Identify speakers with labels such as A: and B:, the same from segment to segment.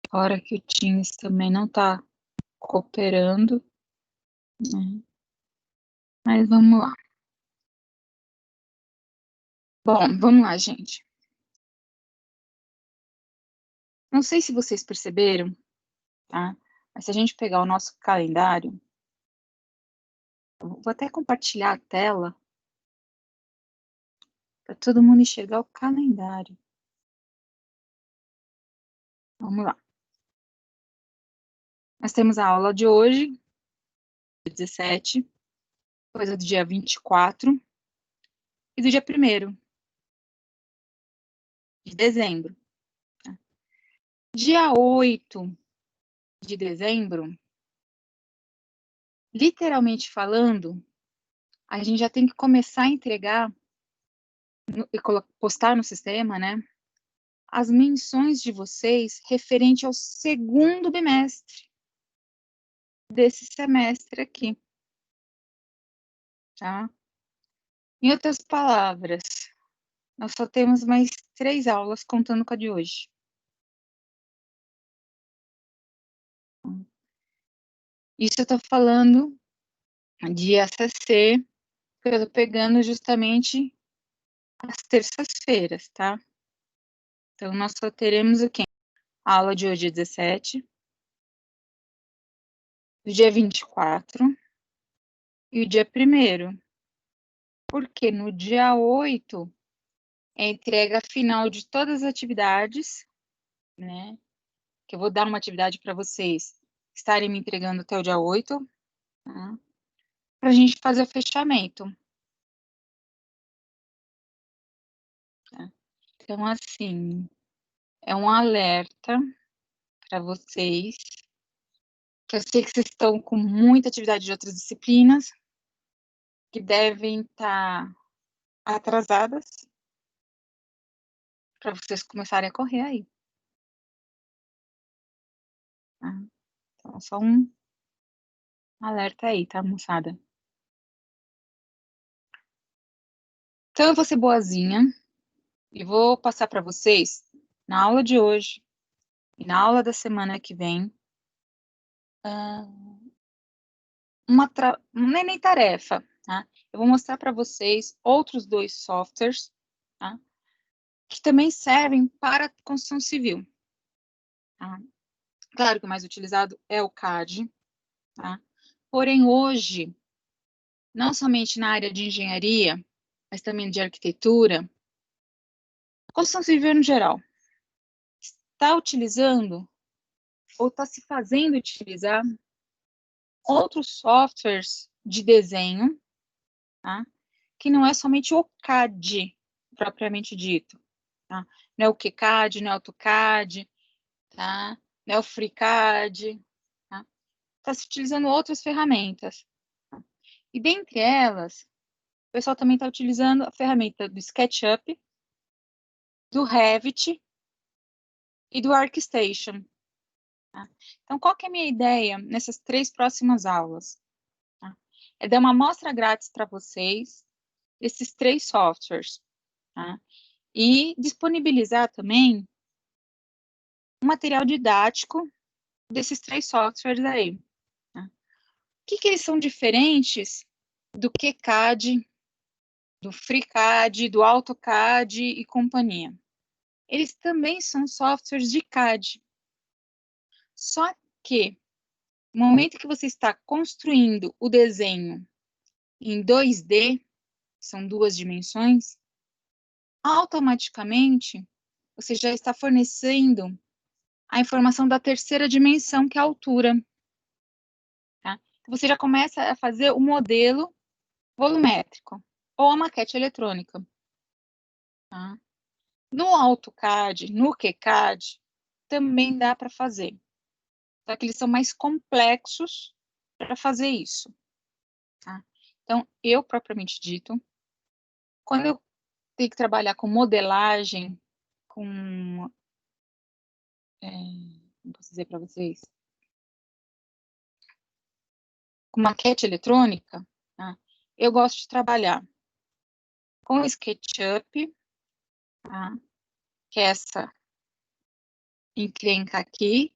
A: Fora que o Teams também não está cooperando, né? Mas vamos lá. Bom, vamos lá, gente. Não sei se vocês perceberam, tá? Mas se a gente pegar o nosso calendário, eu vou até compartilhar a tela para todo mundo enxergar o calendário. Vamos lá. Nós temos a aula de hoje, 17, depois a do dia 24 e do dia 1º de dezembro. Tá? Dia 8 de dezembro, literalmente falando, a gente já tem que começar a entregar e postar no sistema, né, as menções de vocês referente ao segundo bimestre desse semestre aqui, tá? Em outras palavras, nós só temos mais 3 aulas contando com a de hoje. Isso eu tô falando de ACC, que eu tô pegando justamente as terças-feiras, tá? Então, nós só teremos o quê? A aula de hoje, 17, do dia 24 e o dia 1º. Porque no dia 8 é a entrega final de todas as atividades, né? Que eu vou dar uma atividade para vocês estarem me entregando até o dia 8, tá? Para a gente fazer o fechamento. Tá? Então, assim, é um alerta para vocês, que eu sei que vocês estão com muita atividade de outras disciplinas, que devem estar atrasadas, para vocês começarem a correr aí. Tá? Então, só um alerta aí, tá, moçada? Então, eu vou ser boazinha e vou passar para vocês, na aula de hoje e na aula da semana que vem, não é nem tarefa, tá? Eu vou mostrar para vocês outros 2 softwares, tá? Que também servem para construção civil, tá? Claro que o mais utilizado é o CAD, tá? Porém, hoje, não somente na área de engenharia, mas também de arquitetura, construção civil no geral, está utilizando ou está se fazendo utilizar outros softwares de desenho, tá? Que não é somente o CAD, propriamente dito, tá? Não é o QCAD, não é o AutoCAD, tá? Não é o FreeCAD, tá? Está se utilizando outras ferramentas. Tá? E dentre elas, o pessoal também está utilizando a ferramenta do SketchUp, do Revit e do ArcStation. Tá? Então, qual que é a minha ideia nessas 3 próximas aulas? Tá? É dar uma amostra grátis para vocês desses 3 softwares, tá? E disponibilizar também um material didático desses 3 softwares aí. Tá? O que eles são diferentes do QCAD, do FreeCAD, do AutoCAD e companhia? Eles também são softwares de CAD. Só que, no momento que você está construindo o desenho em 2D, são 2 dimensões, automaticamente você já está fornecendo a informação da terceira dimensão, que é a altura. Tá? Você já começa a fazer o modelo volumétrico ou a maquete eletrônica. Tá? No AutoCAD, no QCAD, também dá para fazer. Só que eles são mais complexos para fazer isso. Tá? Então, eu, propriamente dito, quando eu tenho que trabalhar com modelagem, com... como posso dizer para vocês? Com maquete eletrônica, tá? Eu gosto de trabalhar com SketchUp, tá? Que é essa encrenca aqui,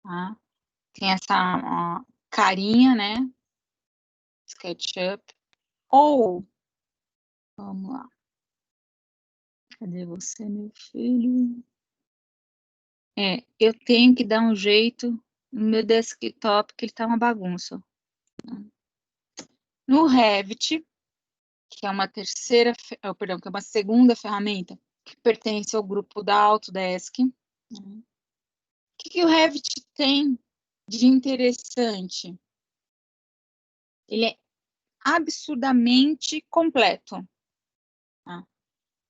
A: tá? Tem essa ó, carinha, né? SketchUp. Ou, vamos lá. Cadê você, meu filho? Eu tenho que dar um jeito no meu desktop, que ele tá uma bagunça. No Revit, que é uma terceira, perdão, que é uma segunda ferramenta que pertence ao grupo da Autodesk. O que o Revit tem de interessante? Ele é absurdamente completo. Tá?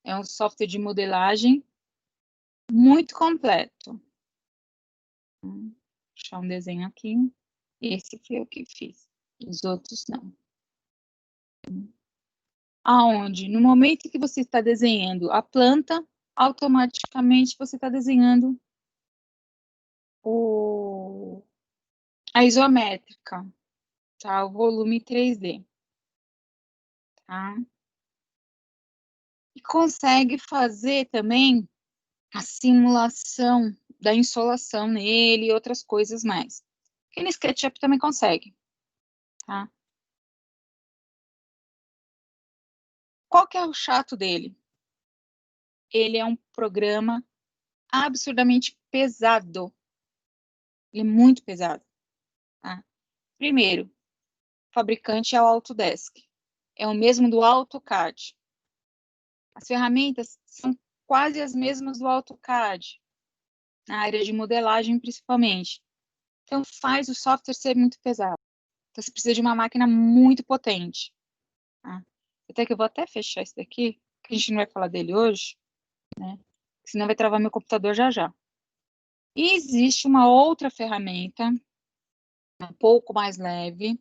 A: É um software de modelagem muito completo. Vou deixar um desenho aqui. Esse foi eu que fiz. Os outros não. Aonde? No momento que você está desenhando a planta, automaticamente você está desenhando a isométrica, tá? O volume 3D, tá? E consegue fazer também a simulação da insolação nele e outras coisas mais. E no SketchUp também consegue, tá? Qual que é o chato dele? Ele é um programa absurdamente pesado. Ele é muito pesado, tá? Primeiro, o fabricante é o Autodesk. É o mesmo do AutoCAD. As ferramentas são quase as mesmas do AutoCAD, na área de modelagem principalmente. Então faz o software ser muito pesado. Então você precisa de uma máquina muito potente. Tá? Até que eu vou até fechar isso daqui, que a gente não vai falar dele hoje, né? Senão vai travar meu computador já já. E existe uma outra ferramenta, um pouco mais leve,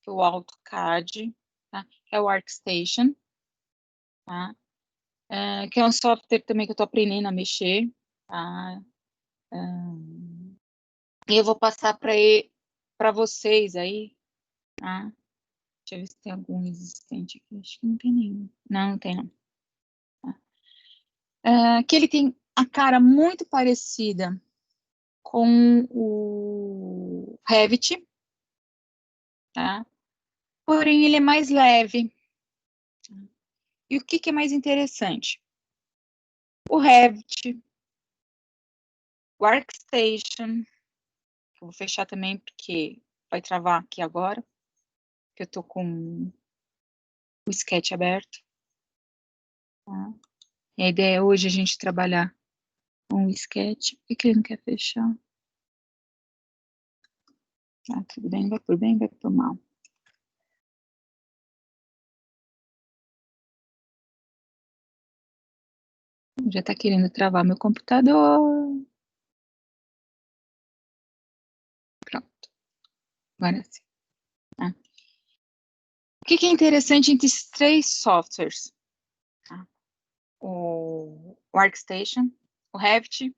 A: que é o AutoCAD, tá? Que é o ArcStation, tá? Que é um software também que eu estou aprendendo a mexer, tá? E eu vou passar para vocês aí, tá? Deixa eu ver se tem algum existente aqui. Acho que não tem nenhum. Não, não tem não. Que ele tem a cara muito parecida com o Revit, tá? Porém, ele é mais leve. E o que é mais interessante? O Revit, o ArcStation, que eu vou fechar também porque vai travar aqui agora, que eu tô com o Sketch aberto. Tá? E a ideia é hoje a gente trabalhar com o Sketch. Por que ele não quer fechar? Tá, tudo bem, vai por bem, vai por mal. Já está querendo travar meu computador. Pronto. Agora sim. Tá? O que é interessante entre esses três softwares? Tá? O ArcStation, o Revit e o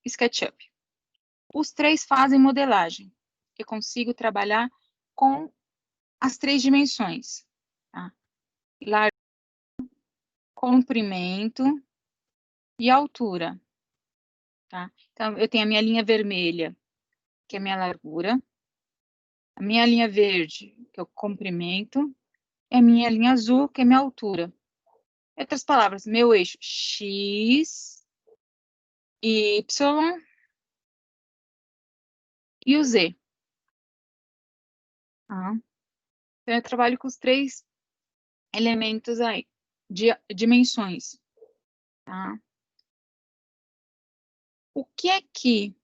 A: SketchUp. Os três fazem modelagem. Eu consigo trabalhar com as três dimensões. Tá? Largura, comprimento e altura. Tá? Então, eu tenho a minha linha vermelha, que é a minha largura, a minha linha verde, que é o comprimento, e a minha linha azul, que é a minha altura. Em outras palavras, meu eixo X, Y e o Z. Tá? Então, eu trabalho com os três elementos aí, dimensões. Tá? O que é que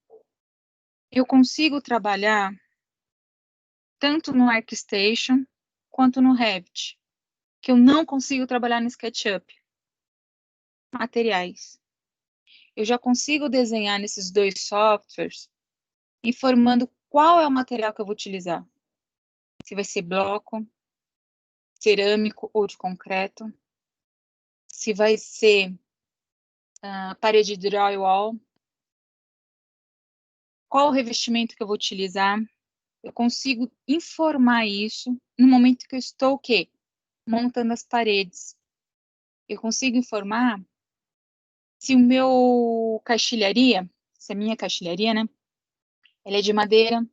A: eu consigo trabalhar tanto no ArcStation quanto no Revit, que eu não consigo trabalhar no SketchUp? Materiais. Eu já consigo desenhar nesses dois softwares informando qual é o material que eu vou utilizar. Se vai ser bloco, cerâmico ou de concreto. Se vai ser parede de drywall. Qual o revestimento que eu vou utilizar. Eu consigo informar isso no momento que eu estou o quê? Montando as paredes. eu consigo informar se o meu caixilharia, se a minha caixilharia, né, ela é de madeira,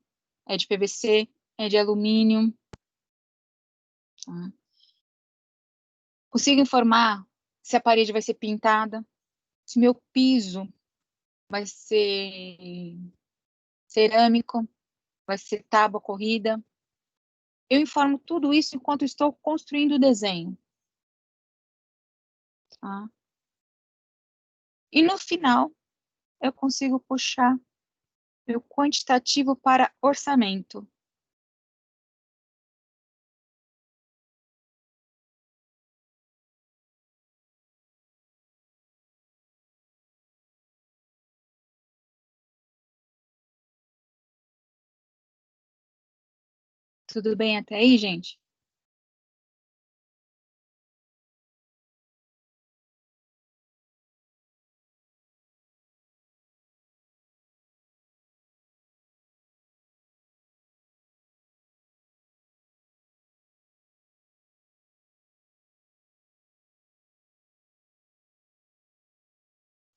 A: é de PVC, é de alumínio, tá? Consigo informar se a parede vai ser pintada, se meu piso vai ser cerâmico, vai ser tábua corrida. Eu informo tudo isso enquanto estou construindo o desenho, tá? E no final, eu consigo puxar meu quantitativo para orçamento. Tudo bem até aí, gente?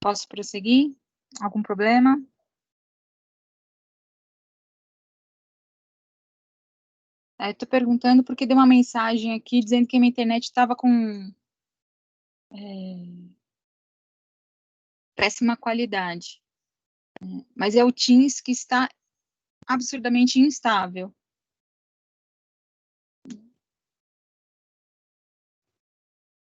A: Posso prosseguir? Algum problema? Estou perguntando porque deu uma mensagem aqui dizendo que a minha internet estava com péssima qualidade. Mas é o Teams que está absurdamente instável.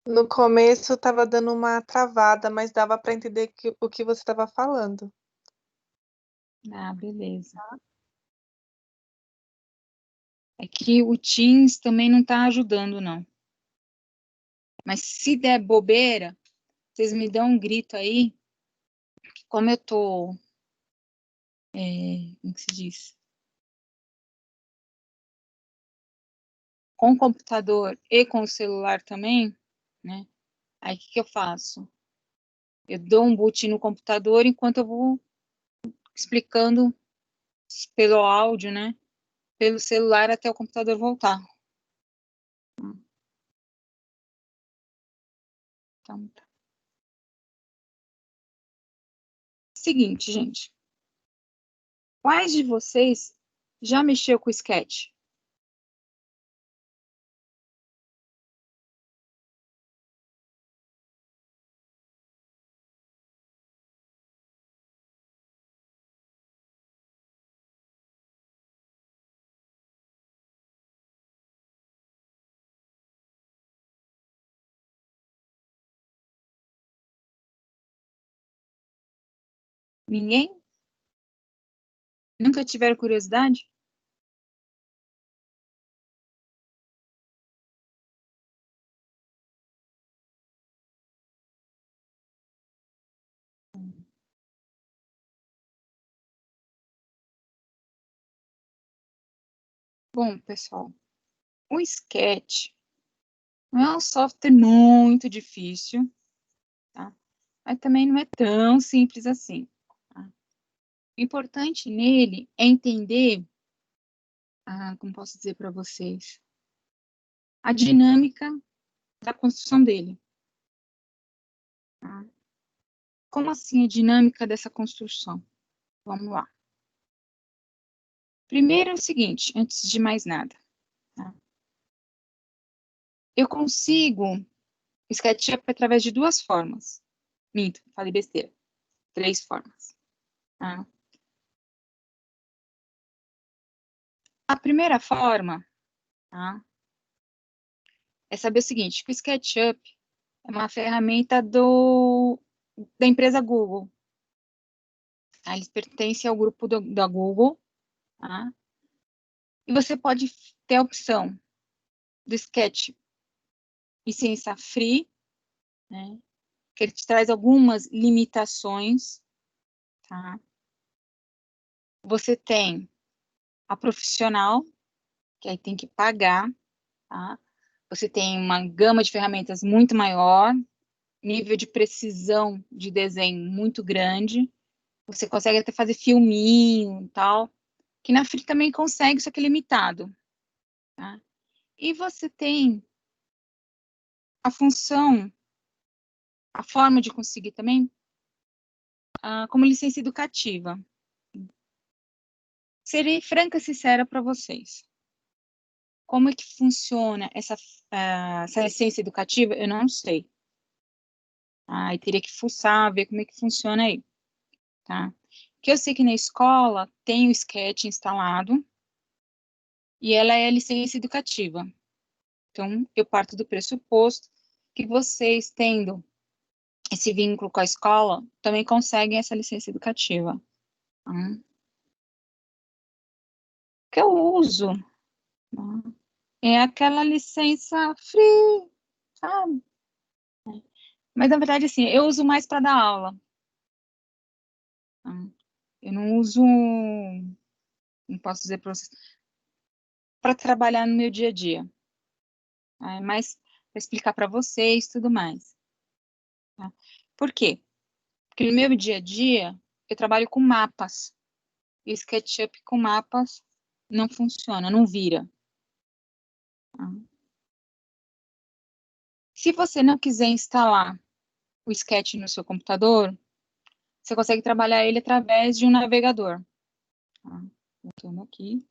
B: No começo estava dando uma travada, mas dava para entender o que você estava falando.
A: Ah, beleza. É que o Teams também não está ajudando, não. Mas se der bobeira, vocês me dão um grito aí, que como eu tô, como que se diz? Com o computador e com o celular também, né? Aí o que eu faço? Eu dou um boot no computador enquanto eu vou explicando pelo áudio, né? Pelo celular até o computador voltar. Então, tá. Seguinte, gente. Quais de vocês já mexeu com o Sketch? Ninguém? Nunca tiveram curiosidade? Bom, pessoal, o Sketch não é um software muito difícil, tá? Mas também não é tão simples assim. Tá? O importante nele é entender, como posso dizer para vocês, a dinâmica da construção dele. Tá? Como assim a dinâmica dessa construção? Vamos lá. Primeiro é o seguinte, antes de mais nada, tá? Eu consigo SketchUp através de duas formas. Minto, falei besteira. Três formas. Tá? A primeira forma, tá, é saber o seguinte, que o SketchUp é uma ferramenta da empresa Google. Tá? Eles pertencem ao grupo da Google. Tá? E você pode ter a opção do Sketch licença free, né, que ele te traz algumas limitações. Tá? Você tem a profissional, que aí tem que pagar. Tá? Você tem uma gama de ferramentas muito maior, nível de precisão de desenho muito grande. Você consegue até fazer filminho e tal, que na Free também consegue, só que é limitado. Tá? E você tem a função a forma de conseguir também, como licença educativa. Serei franca e sincera para vocês. Como é que funciona essa licença educativa? Eu não sei. Aí teria que fuçar, ver como é que funciona aí. Tá? Porque eu sei que na escola tem o Sketch instalado e ela é licença educativa. Então, eu parto do pressuposto que vocês, tendo esse vínculo com a escola, também conseguem essa licença educativa. Tá? Que eu uso, tá? É aquela licença free, sabe? Mas, na verdade, assim, eu uso mais para dar aula. Tá? Eu não uso, não posso dizer para vocês, para trabalhar no meu dia a dia. Tá? É mais para explicar para vocês tudo mais. Tá? Por quê? Porque no meu dia a dia, eu trabalho com mapas. E o SketchUp com mapas não funciona, não vira. Tá? Se você não quiser instalar o Sketch no seu computador, você consegue trabalhar ele através de um navegador. Tá? Voltando aqui.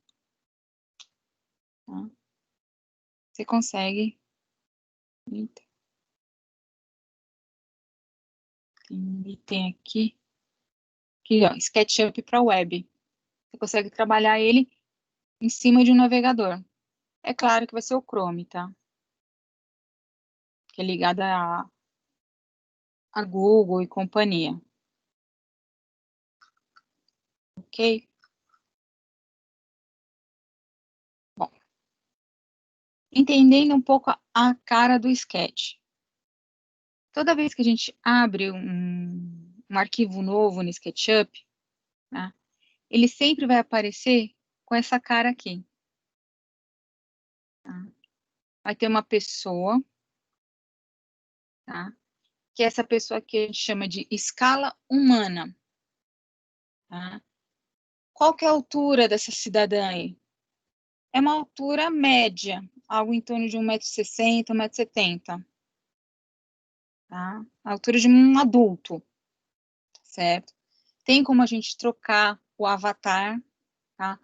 A: Tá? Você consegue. Eita. Tem um item aqui. Aqui, ó, SketchUp para web. Você consegue trabalhar ele em cima de um navegador. É claro que vai ser o Chrome, tá? Que é ligado a Google e companhia. Ok? Bom, entendendo um pouco a cara do Sketch. Toda vez que a gente abre um arquivo novo no SketchUp, tá? Ele sempre vai aparecer com essa cara aqui. Tá? Vai ter uma pessoa, tá? Que é essa pessoa que a gente chama de escala humana. Tá? Qual que é a altura dessa cidadã aí? É uma altura média, algo em torno de 1,60 m, 1,70 m. Tá? A altura de um adulto, certo? Tem como a gente trocar o avatar, tá?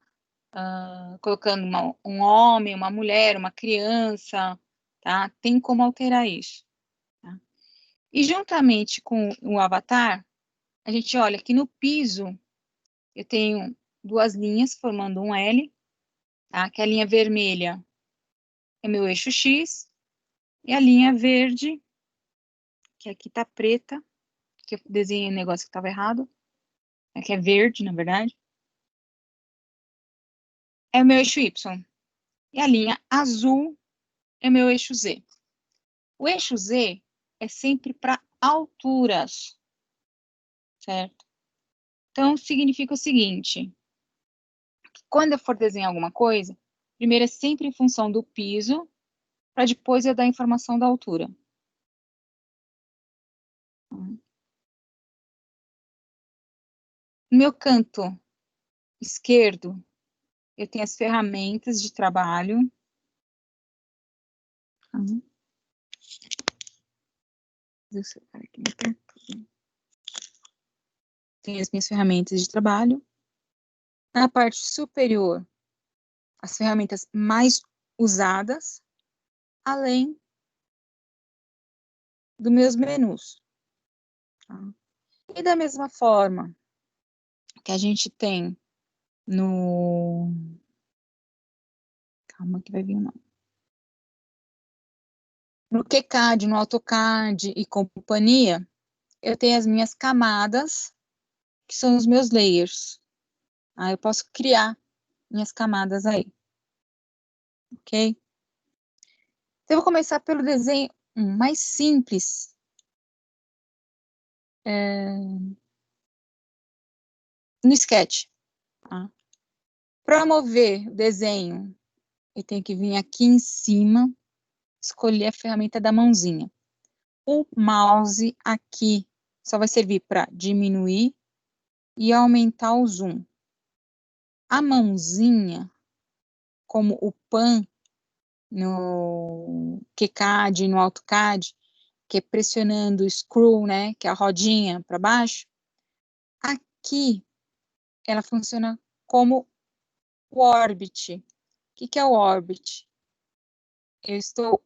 A: Colocando um homem, uma mulher, uma criança, tá? Tem como alterar isso. Tá? E juntamente com o avatar, a gente olha aqui no piso, eu tenho duas linhas formando um L, tá? Que a linha vermelha é meu eixo X, e a linha verde, que aqui tá preta, que eu desenhei um negócio que estava errado, que é verde, na verdade, é o meu eixo Y. E a linha azul é meu eixo Z. O eixo Z é sempre para alturas, certo? Então, significa o seguinte, quando eu for desenhar alguma coisa, primeiro é sempre em função do piso, para depois eu dar a informação da altura. No meu canto esquerdo, eu tenho as ferramentas de trabalho. Tenho as minhas ferramentas de trabalho. Na parte superior, as ferramentas mais usadas, além dos meus menus. Tá? E da mesma forma que a gente tem no... Calma que vai vir o nome. No QCAD, no AutoCAD e companhia, eu tenho as minhas camadas, que são os meus layers. Eu posso criar minhas camadas aí. Ok? Então, eu vou começar pelo desenho mais simples. No Sketch. Tá? Para mover o desenho, eu tenho que vir aqui em cima, escolher a ferramenta da mãozinha. O mouse aqui só vai servir para diminuir e aumentar o zoom. A mãozinha, como o pan no QCAD e no AutoCAD, que é pressionando o screw, né, que é a rodinha para baixo, aqui ela funciona como o orbit. O que é o orbit? Eu estou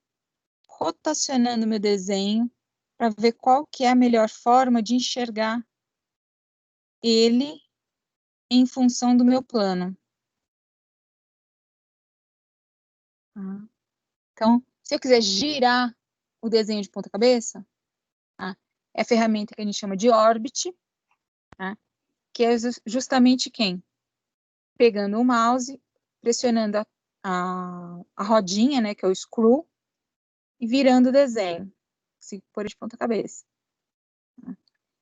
A: rotacionando meu desenho para ver qual que é a melhor forma de enxergar ele em função do meu plano. Então, se eu quiser girar o desenho de ponta cabeça, é a ferramenta que a gente chama de orbit, que é justamente quem? Pegando o mouse, pressionando a rodinha, né, que é o screw, e virando o desenho, se for de ponta cabeça.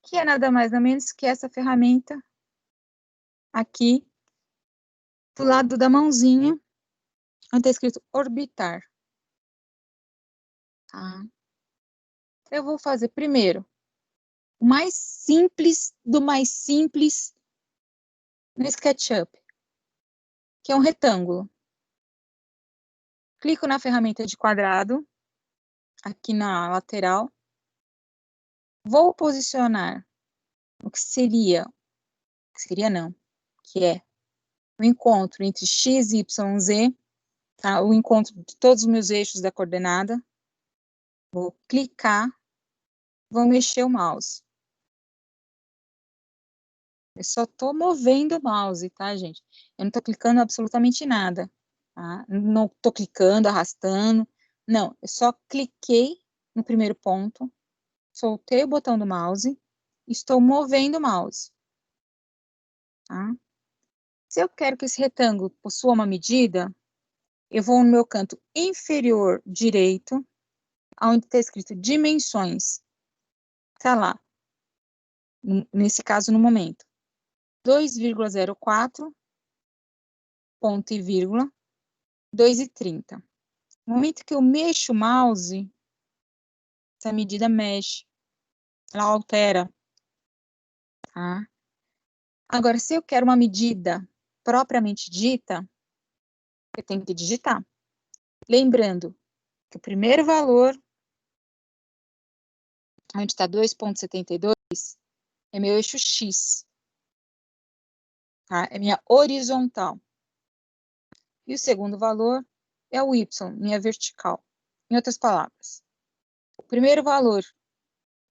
A: Que é nada mais nada menos que essa ferramenta aqui, do lado da mãozinha, onde está escrito orbitar. Tá? Eu vou fazer primeiro o mais simples do mais simples no SketchUp, que é um retângulo. Clico na ferramenta de quadrado, aqui na lateral. Vou posicionar o que seria não, que é o encontro entre x, y, z, tá? O encontro de todos os meus eixos da coordenada. Vou clicar, vou mexer o mouse. Eu só estou movendo o mouse, tá, gente? Eu não estou clicando absolutamente nada, tá? Não estou clicando, arrastando, não. Eu só cliquei no primeiro ponto, soltei o botão do mouse, estou movendo o mouse, tá? Se eu quero que esse retângulo possua uma medida, eu vou no meu canto inferior direito, onde está escrito dimensões. Está lá, nesse caso, no momento. 2,04, ponto e vírgula, 2,30. No momento que eu mexo o mouse, essa medida mexe, ela altera. Tá? Agora, se eu quero uma medida propriamente dita, eu tenho que digitar. Lembrando que o primeiro valor, onde está 2,72, é meu eixo X. Tá? É minha horizontal. E o segundo valor é o Y, minha vertical. Em outras palavras, o primeiro valor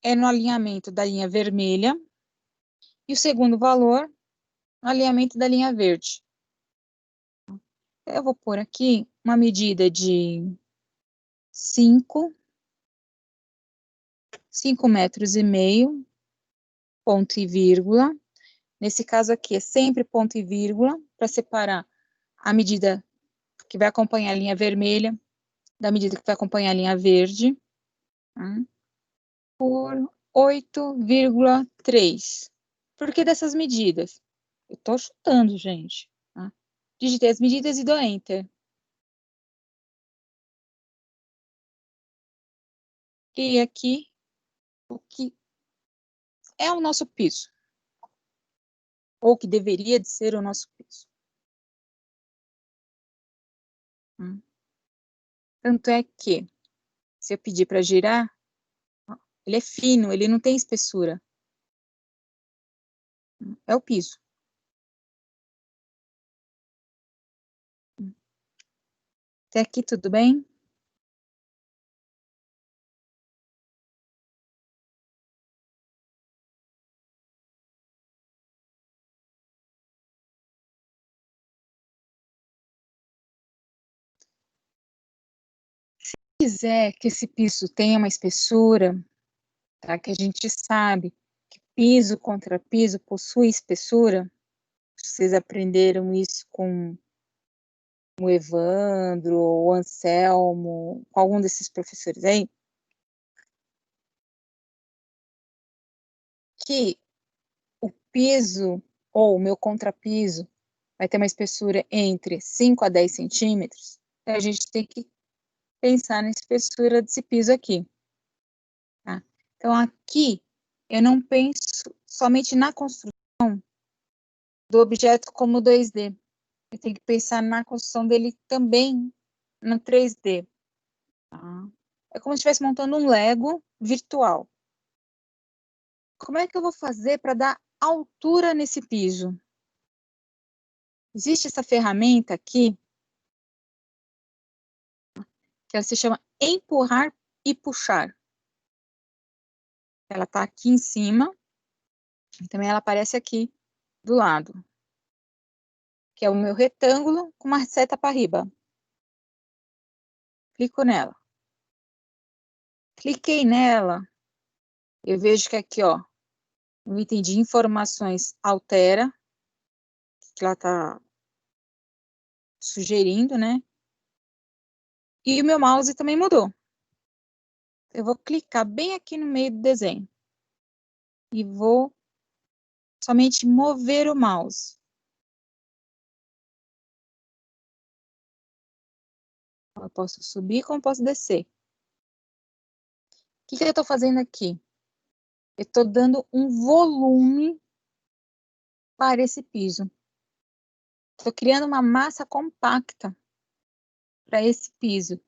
A: é no alinhamento da linha vermelha e o segundo valor no alinhamento da linha verde. Eu vou pôr aqui uma medida de 5 metros e meio, ponto e vírgula. Nesse caso aqui é sempre ponto e vírgula, para separar a medida que vai acompanhar a linha vermelha da medida que vai acompanhar a linha verde, tá? Por 8,3. Por que dessas medidas? Eu estou chutando, gente. Tá? Digitei as medidas e dou Enter. E aqui, o que é o nosso piso. Ou que deveria de ser o nosso piso. Tanto é que, se eu pedir para girar, ele é fino, ele não tem espessura. É o piso. Até aqui tudo bem? Se quiser que esse piso tenha uma espessura, tá? Que a gente sabe que piso contra piso possui espessura, vocês aprenderam isso com o Evandro, o Anselmo, com algum desses professores aí, que o piso ou o meu contrapiso vai ter uma espessura entre 5 a 10 centímetros, então a gente tem que pensar na espessura desse piso aqui. Tá? Então, aqui, eu não penso somente na construção do objeto como 2D. Eu tenho que pensar na construção dele também no 3D. Tá? É como se estivesse montando um Lego virtual. Como é que eu vou fazer para dar altura nesse piso? Existe essa ferramenta aqui, que ela se chama empurrar e puxar. Ela está aqui em cima, e também ela aparece aqui do lado, que é o meu retângulo com uma seta para riba. Clico nela. Cliquei nela, eu vejo que aqui, ó, no item de informações altera, que ela está sugerindo, né? E o meu mouse também mudou. Eu vou clicar bem aqui no meio do desenho. E vou somente mover o mouse. Eu posso subir como posso descer. O que eu estou fazendo aqui? Eu estou dando um volume para esse piso. Estou criando uma massa compacta para esse piso.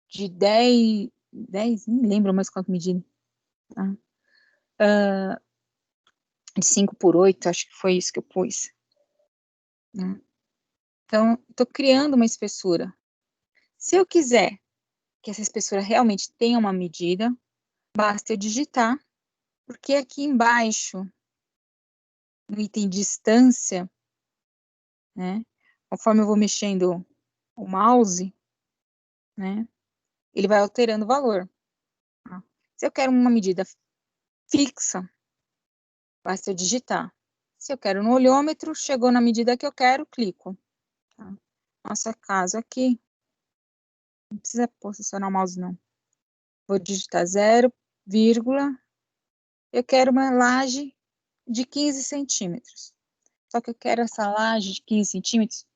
A: De 10, nem lembro mais qual medida. Tá? De 5 por 8, acho que foi isso que eu pus. Né? Então, estou criando uma espessura. Se eu quiser que essa espessura realmente tenha uma medida, basta eu digitar, porque aqui embaixo, no item distância, né, conforme eu vou mexendo o mouse, né, ele vai alterando o valor. Tá? Se eu quero uma medida fixa, basta eu digitar. Se eu quero no olhômetro, chegou na medida que eu quero, clico. Tá? Nosso caso aqui, não precisa posicionar o mouse, não. Vou digitar 0, eu quero uma laje de 15 centímetros. Só que eu quero essa laje de 15 centímetros.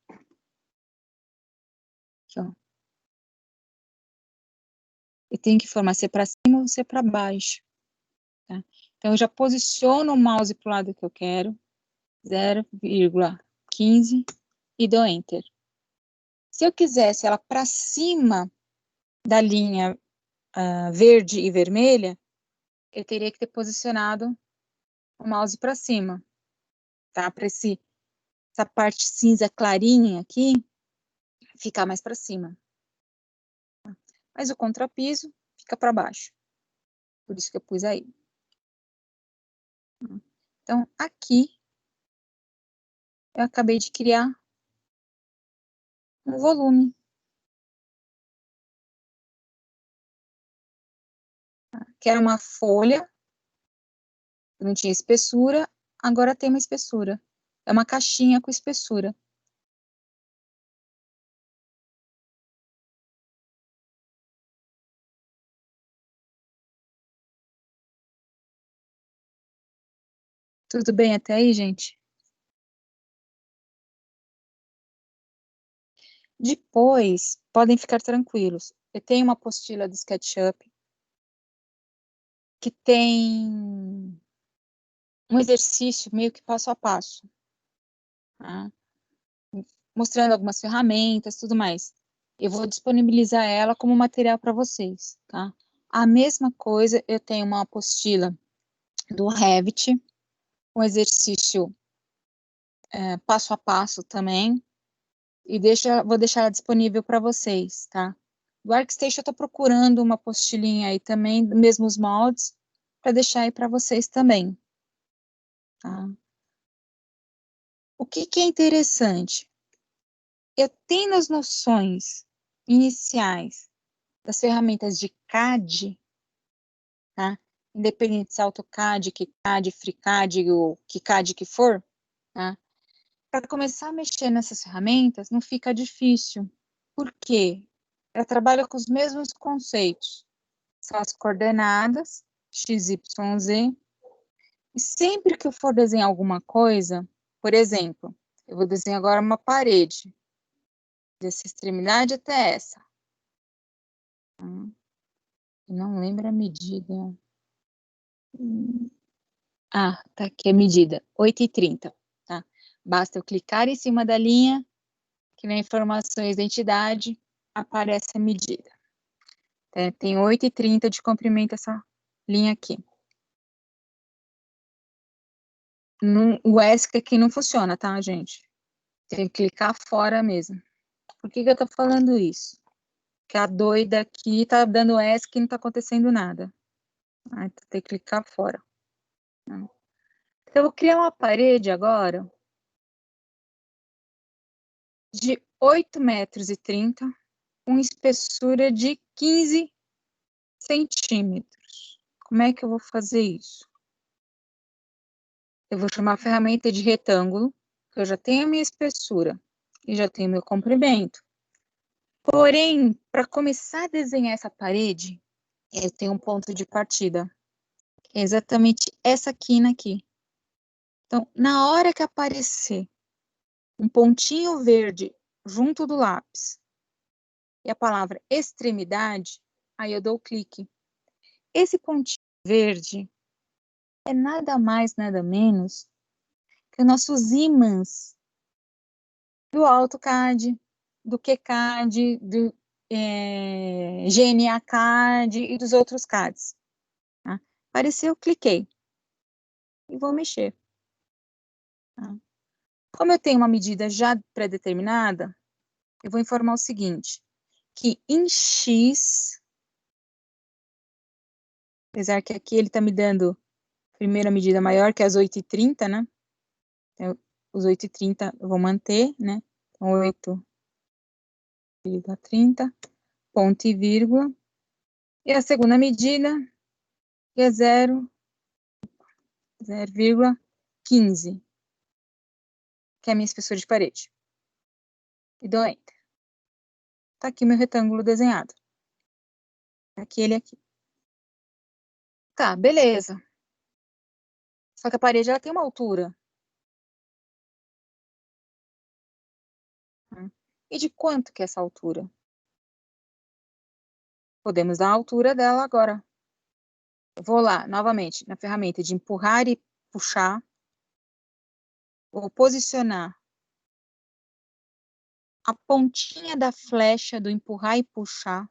A: Aqui, ó. Eu tenho que formar se é para cima ou se é para baixo. Tá? Então, eu já posiciono o mouse para o lado que eu quero. 0,15 e dou Enter. Se eu quisesse ela para cima da linha verde e vermelha, eu teria que ter posicionado o mouse para cima, tá? Para essa parte cinza clarinha aqui, ficar mais para cima. Mas o contrapiso fica para baixo. Por isso que eu pus aí. Então, aqui, eu acabei de criar um volume. Que era uma folha, não tinha espessura, agora tem uma espessura. É uma caixinha com espessura. Tudo bem até aí, gente? Depois, podem ficar tranquilos. Eu tenho uma apostila do SketchUp que tem um exercício meio que passo a passo, tá? Mostrando algumas ferramentas, tudo mais. Eu vou disponibilizar ela como material para vocês, tá? A mesma coisa, eu tenho uma apostila do Revit, um exercício passo a passo também, e vou deixar ela disponível para vocês, tá? Do ArcStation eu estou procurando uma apostilinha aí também, mesmos moldes, para deixar aí para vocês também, tá? O que é interessante? Eu tenho as noções iniciais das ferramentas de CAD, tá? Independente se é AutoCAD, KiCad, FreeCAD ou KiCad que for, tá? Para começar a mexer nessas ferramentas, não fica difícil. Por quê? Ela trabalha com os mesmos conceitos. São as coordenadas, x, y, z. E sempre que eu for desenhar alguma coisa, por exemplo, eu vou desenhar agora uma parede, dessa extremidade até essa. Não lembro a medida. Tá aqui a medida, 8,30, tá? Basta eu clicar em cima da linha, que vem informações da entidade, aparece a medida. Tem 8,30 de comprimento essa linha aqui. O ESC aqui não funciona, tá, gente? Tem que clicar fora mesmo. Por que eu tô falando isso? Que a doida aqui tá dando ESC e não tá acontecendo nada. Aí tem que clicar fora. Então, eu vou criar uma parede agora de 8,30 m, com espessura de 15 centímetros. Como é que eu vou fazer isso? Eu vou chamar a ferramenta de retângulo, que eu já tenho a minha espessura e já tenho meu comprimento. Porém, para começar a desenhar essa parede, eu tenho um ponto de partida, que é exatamente essa quina aqui. Então, na hora que aparecer um pontinho verde junto do lápis e a palavra extremidade, aí eu dou o clique. Esse pontinho verde é nada mais, nada menos que os nossos ímãs do AutoCAD, do QCAD, do GNA CAD e dos outros CADs. Tá? Apareceu, cliquei e vou mexer. Tá? Como eu tenho uma medida já pré-determinada, eu vou informar o seguinte, que em X, apesar que aqui ele está me dando a primeira medida maior, que é as 8,30, né? Então, os 8,30 eu vou manter, né? Então, 8,30, ponto e vírgula. E a segunda medida, que é 0,15, que é a minha espessura de parede. E dou Enter. Tá aqui meu retângulo desenhado. Aqui ele aqui. Tá, beleza. Só que a parede ela tem uma altura. E de quanto que é essa altura? Podemos dar a altura dela agora. Eu vou lá, novamente, na ferramenta de empurrar e puxar. Vou posicionar a pontinha da flecha do empurrar e puxar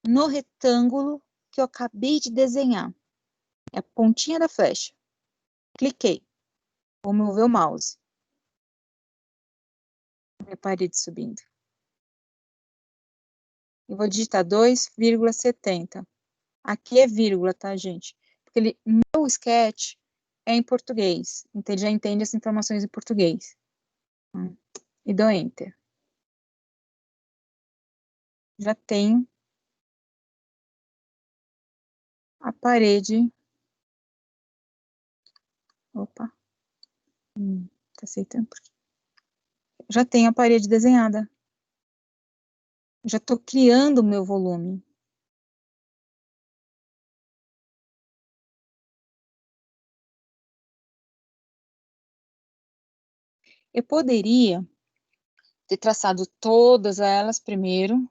A: no retângulo que eu acabei de desenhar. É a pontinha da flecha. Cliquei. Vou mover o mouse. Minha parede subindo. Eu vou digitar 2,70. Aqui é vírgula, tá, gente? Porque meu sketch é em português. Então, ele já entende as informações em português. E dou Enter. Já tenho a parede. Opa. Tá aceitando? Já tenho a parede desenhada. Já estou criando o meu volume. Eu poderia ter traçado todas elas primeiro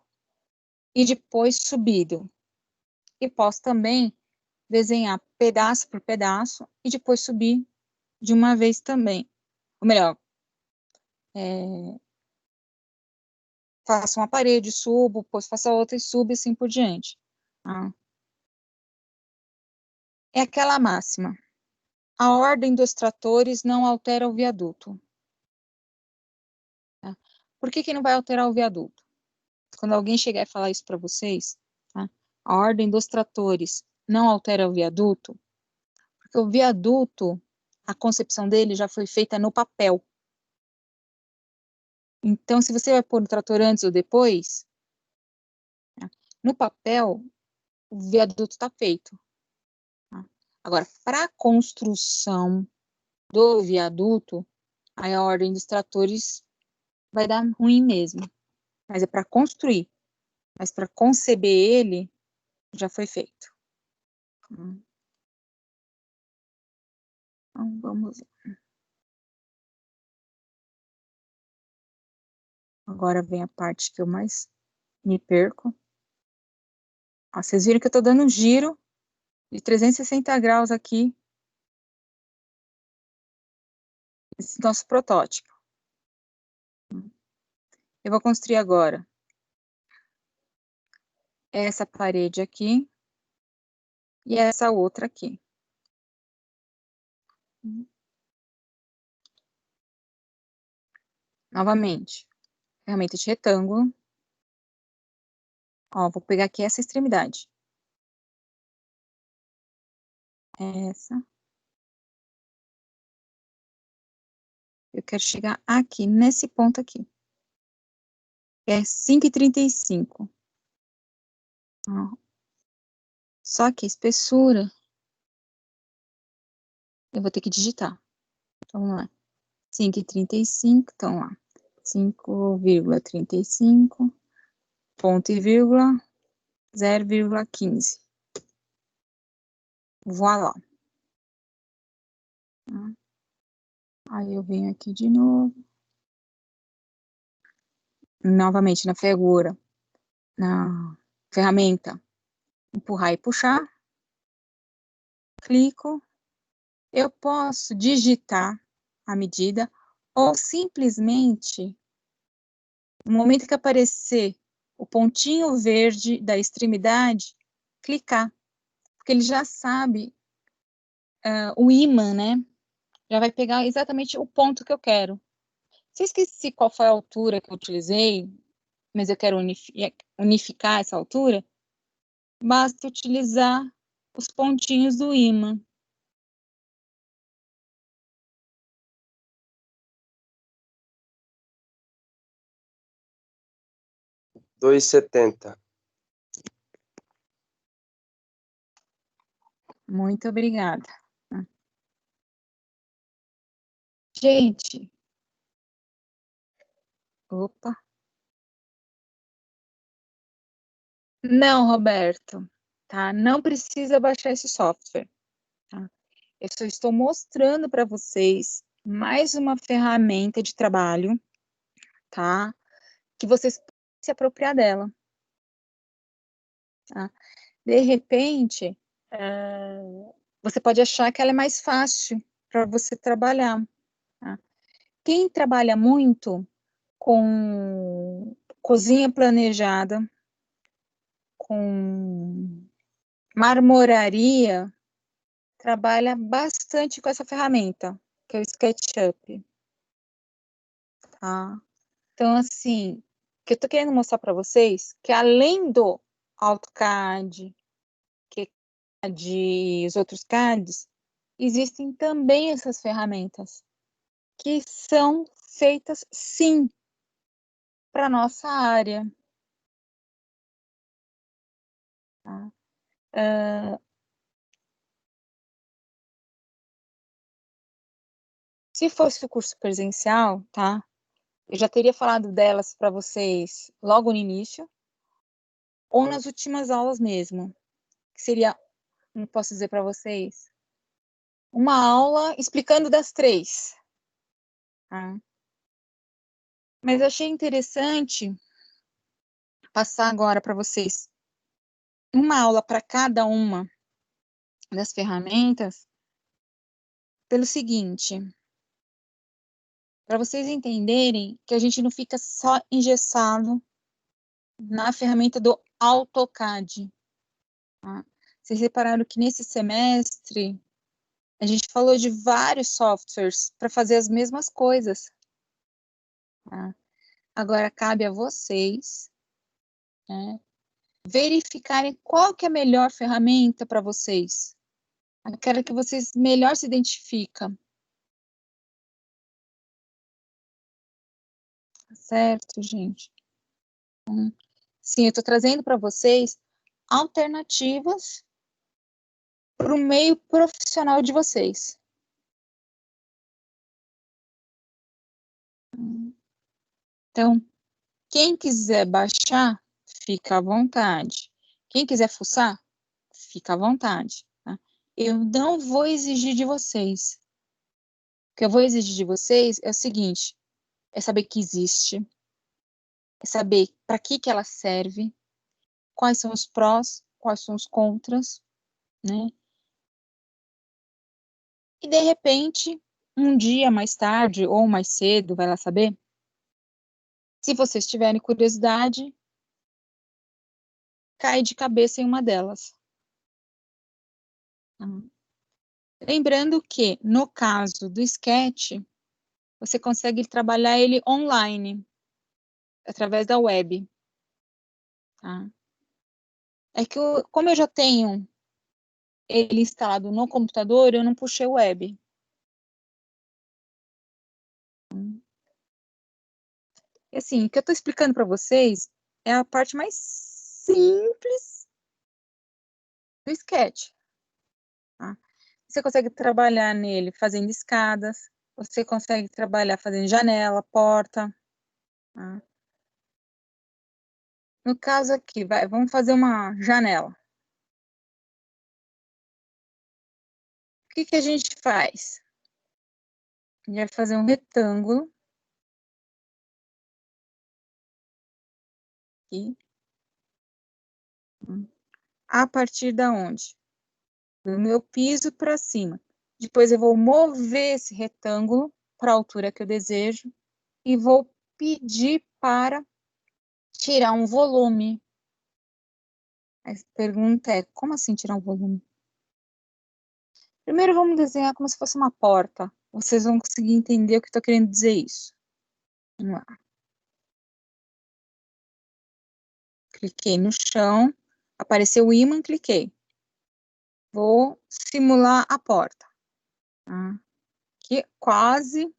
A: e depois subido. E posso também desenhar pedaço por pedaço e depois subir de uma vez também. Ou melhor, faço uma parede, subo, depois faço outra e subo e assim por diante. Tá? É aquela máxima. A ordem dos tratores não altera o viaduto. Tá? Por que não vai alterar o viaduto? Quando alguém chegar e falar isso para vocês, tá? A ordem dos tratores não altera o viaduto, porque o viaduto, a concepção dele já foi feita no papel. Então, se você vai pôr o trator antes ou depois, tá? No papel, o viaduto está feito. Tá? Agora, para a construção do viaduto, aí a ordem dos tratores vai dar ruim mesmo. Mas é para construir. Mas para conceber ele, já foi feito. Então, vamos lá. Agora vem a parte que eu mais me perco. Ó, vocês viram que eu estou dando um giro de 360 graus aqui. Esse nosso protótipo. Eu vou construir agora essa parede aqui e essa outra aqui. Novamente, ferramenta de retângulo. Ó, vou pegar aqui essa extremidade. Essa. Eu quero chegar aqui, nesse ponto aqui. É 5,35. Ó. Só que a espessura, eu vou ter que digitar. Então, vamos lá. 5,35, então lá. 5,35, ponto e vírgula, 0,15. Voilá. Aí eu venho aqui de novo. Novamente na figura, na ferramenta, empurrar e puxar. Clico. Eu posso digitar a medida ou simplesmente, no momento que aparecer o pontinho verde da extremidade, clicar. Porque ele já sabe o ímã, né? Já vai pegar exatamente o ponto que eu quero. Se eu esqueci qual foi a altura que eu utilizei, mas eu quero unificar essa altura, basta utilizar os pontinhos do ímã.
C: R$2,70.
A: Muito obrigada. Gente, opa. Não, Roberto, tá? Não precisa baixar esse software, tá? Eu só estou mostrando para vocês mais uma ferramenta de trabalho, tá? Que vocês podem se apropriar dela, tá? De repente, você pode achar que ela é mais fácil para você trabalhar, tá? Quem trabalha muito com cozinha planejada, com marmoraria, trabalha bastante com essa ferramenta, que é o SketchUp, tá? Então, assim, o que eu tô querendo mostrar para vocês, que além do AutoCAD, de os outros CADs, existem também essas ferramentas, que são feitas, sim, para nossa área. Tá? Se fosse o curso presencial, tá? Eu já teria falado delas para vocês logo no início, ou nas últimas aulas mesmo, que seria, como posso dizer para vocês, uma aula explicando das três. Tá? Mas eu achei interessante passar agora para vocês uma aula para cada uma das ferramentas, pelo seguinte, para vocês entenderem que a gente não fica só engessado na ferramenta do AutoCAD. Tá? Vocês repararam que nesse semestre a gente falou de vários softwares para fazer as mesmas coisas. Tá? Agora cabe a vocês, né, verificarem qual que é a melhor ferramenta para vocês. Aquela que vocês melhor se identificam. Certo, gente? Sim, eu estou trazendo para vocês alternativas para o meio profissional de vocês. Então, quem quiser baixar, fica à vontade. Quem quiser fuçar, fica à vontade. Tá? Eu não vou exigir de vocês. O que eu vou exigir de vocês é o seguinte, é saber que existe, é saber para que ela serve, quais são os prós, quais são os contras, né? E, de repente, um dia mais tarde ou mais cedo, vai lá saber, se vocês tiverem curiosidade, cai de cabeça em uma delas. Tá? Lembrando que, no caso do Sketch, você consegue trabalhar ele online, através da web. Tá? É que, como eu já tenho ele instalado no computador, eu não puxei o web. E assim, o que eu estou explicando para vocês é a parte mais simples do Sketch. Tá? Você consegue trabalhar nele fazendo escadas, você consegue trabalhar fazendo janela, porta. Tá? No caso aqui, vamos fazer uma janela. O que que a gente faz? A gente vai fazer um retângulo aqui. A partir da onde? Do meu piso para cima. Depois eu vou mover esse retângulo para a altura que eu desejo e vou pedir para tirar um volume. A pergunta é, como assim tirar um volume? Primeiro vamos desenhar como se fosse uma porta. Vocês vão conseguir entender o que eu estou querendo dizer isso. Vamos lá. Cliquei no chão, apareceu o ímã, cliquei. Vou simular a porta. Tá? Que quase,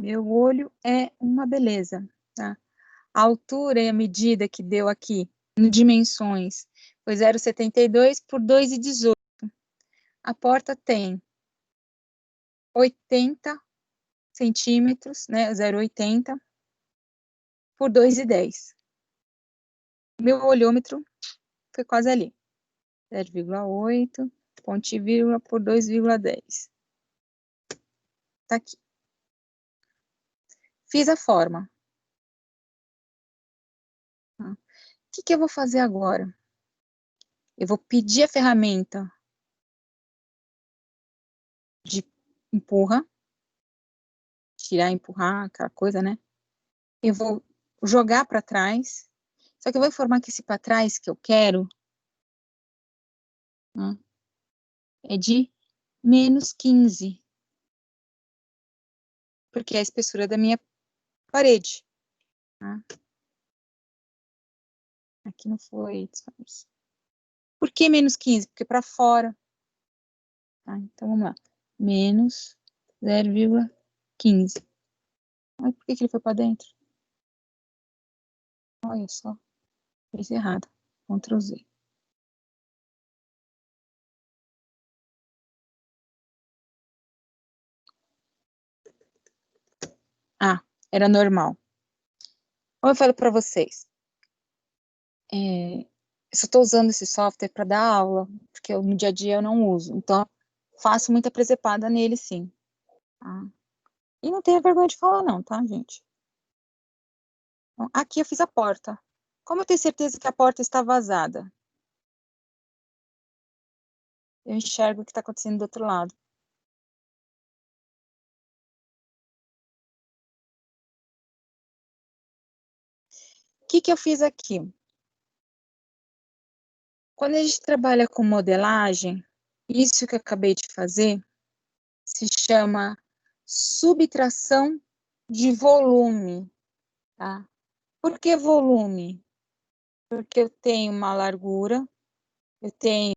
A: meu olho é uma beleza. Tá? A altura e a medida que deu aqui, em dimensões, foi 0,72 por 2,18. A porta tem 80 centímetros, né, 0,80 por 2,10. Meu olhômetro foi quase ali. 0,8, ponto e vírgula por 2,10. Tá aqui. Fiz a forma. Tá? O que que eu vou fazer agora? Eu vou pedir a ferramenta de empurra, tirar, empurrar, aquela coisa, né? Eu vou jogar para trás, só que eu vou informar que esse para trás que eu quero, né, é de menos 15, porque é a espessura da minha parede. Tá? Aqui não foi. Por que menos 15? Porque para fora. Tá? Então vamos lá. Menos 0,15. Mas por que que ele foi para dentro? Olha só. Fez errado. Ctrl Z. Ah, era normal. Como eu falo para vocês, eu só estou usando esse software para dar aula, porque no dia a dia eu não uso. Então, faço muita presepada nele, sim. Tá? E não tenha vergonha de falar, não, tá, gente? Então, aqui eu fiz a porta. Como eu tenho certeza que a porta está vazada? Eu enxergo o que está acontecendo do outro lado. O que que eu fiz aqui? Quando a gente trabalha com modelagem, isso que eu acabei de fazer se chama subtração de volume, tá? Por que volume? Porque eu tenho uma largura, eu tenho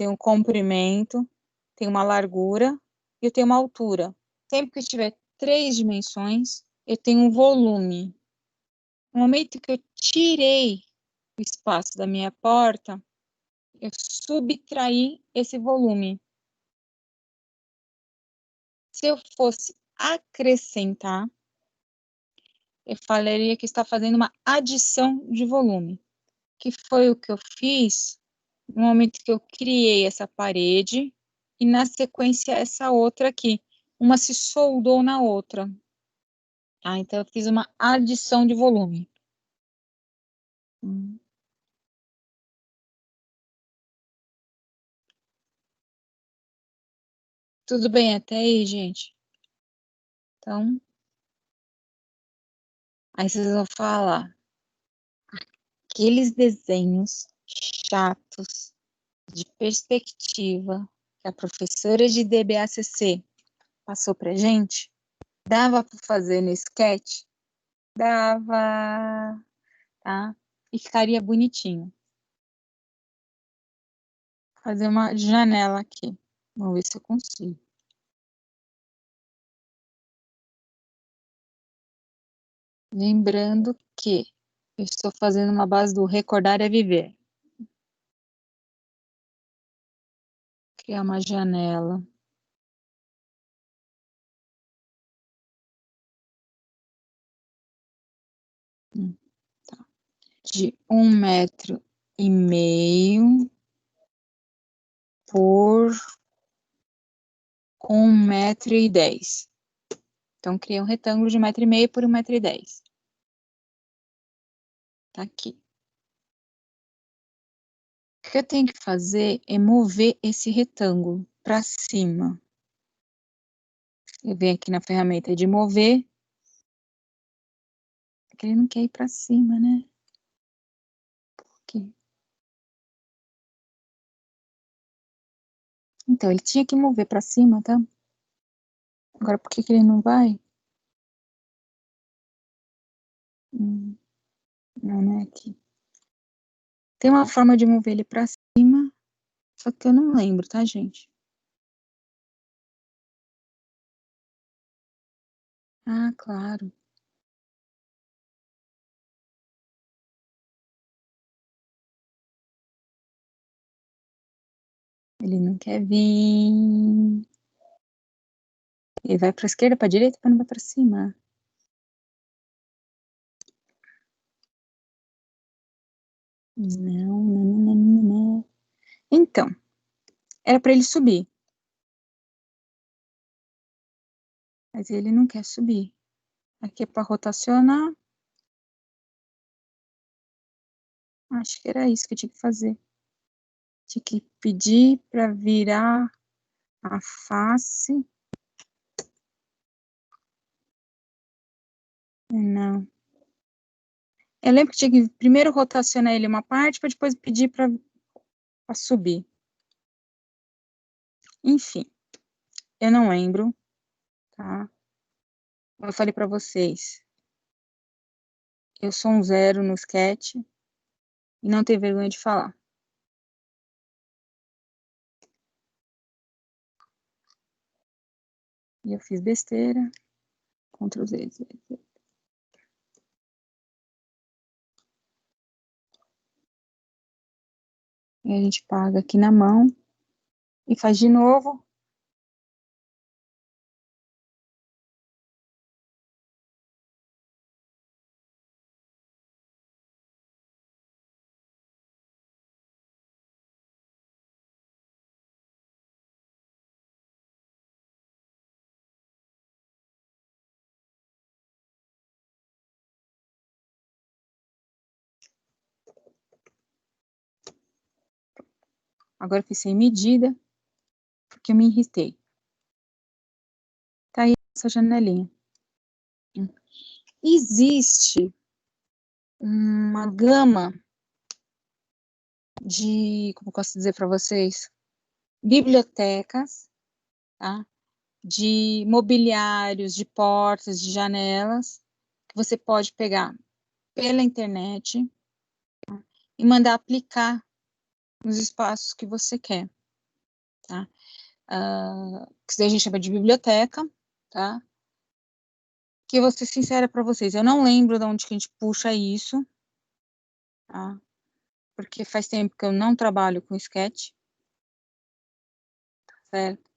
A: um comprimento, tenho uma largura e eu tenho uma altura. Sempre que eu tiver 3 dimensões, eu tenho um volume. No momento que eu tirei o espaço da minha porta, eu subtraí esse volume. Se eu fosse acrescentar, eu falaria que está fazendo uma adição de volume, que foi o que eu fiz no momento que eu criei essa parede e, na sequência, essa outra aqui. Uma se soldou na outra. Tá? Então, eu fiz uma adição de volume. Tudo bem até aí, gente? Então, aí vocês vão falar, aqueles desenhos chatos de perspectiva que a professora de DBACC passou pra gente, dava para fazer no sketch? Dava, tá? E ficaria bonitinho. Vou fazer uma janela aqui. Vamos ver se eu consigo. Lembrando que eu estou fazendo uma base do recordar é viver. Criar uma janela. Tá. De 1,5 metros por 1,10 metros. Então, cria um retângulo de 1,5 metros por 1,10 metros. Tá aqui. O que eu tenho que fazer é mover esse retângulo para cima. Eu venho aqui na ferramenta de mover. Porque ele não quer ir para cima, né? Por quê? Então, ele tinha que mover para cima, tá? Agora, por que ele não vai? Não é aqui. Tem uma forma de mover ele para cima, só que eu não lembro, tá, gente? Ah, claro. Ele não quer vir. Ele vai para a esquerda, para a direita, mas não vai para cima. Não. Então, era para ele subir. Mas ele não quer subir. Aqui é para rotacionar. Acho que era isso que eu tinha que fazer. Tinha que pedir para virar a face. Não. Eu lembro que tinha que primeiro rotacionar ele uma parte, para depois pedir para subir. Enfim, eu não lembro, tá? Como eu falei para vocês, eu sou um zero no sketch e não tenho vergonha de falar. E eu fiz besteira. Ctrl Z. E a gente paga aqui na mão e faz de novo. Agora eu fiz sem medida, porque eu me irritei. Tá aí essa janelinha. Existe uma gama de, como posso dizer para vocês, bibliotecas, tá? De mobiliários, de portas, de janelas, que você pode pegar pela internet, tá? E mandar aplicar nos espaços que você quer, tá? Que a gente chama de biblioteca, tá? Que eu vou ser sincera para vocês, eu não lembro de onde que a gente puxa isso, tá? Porque faz tempo que eu não trabalho com sketch, certo?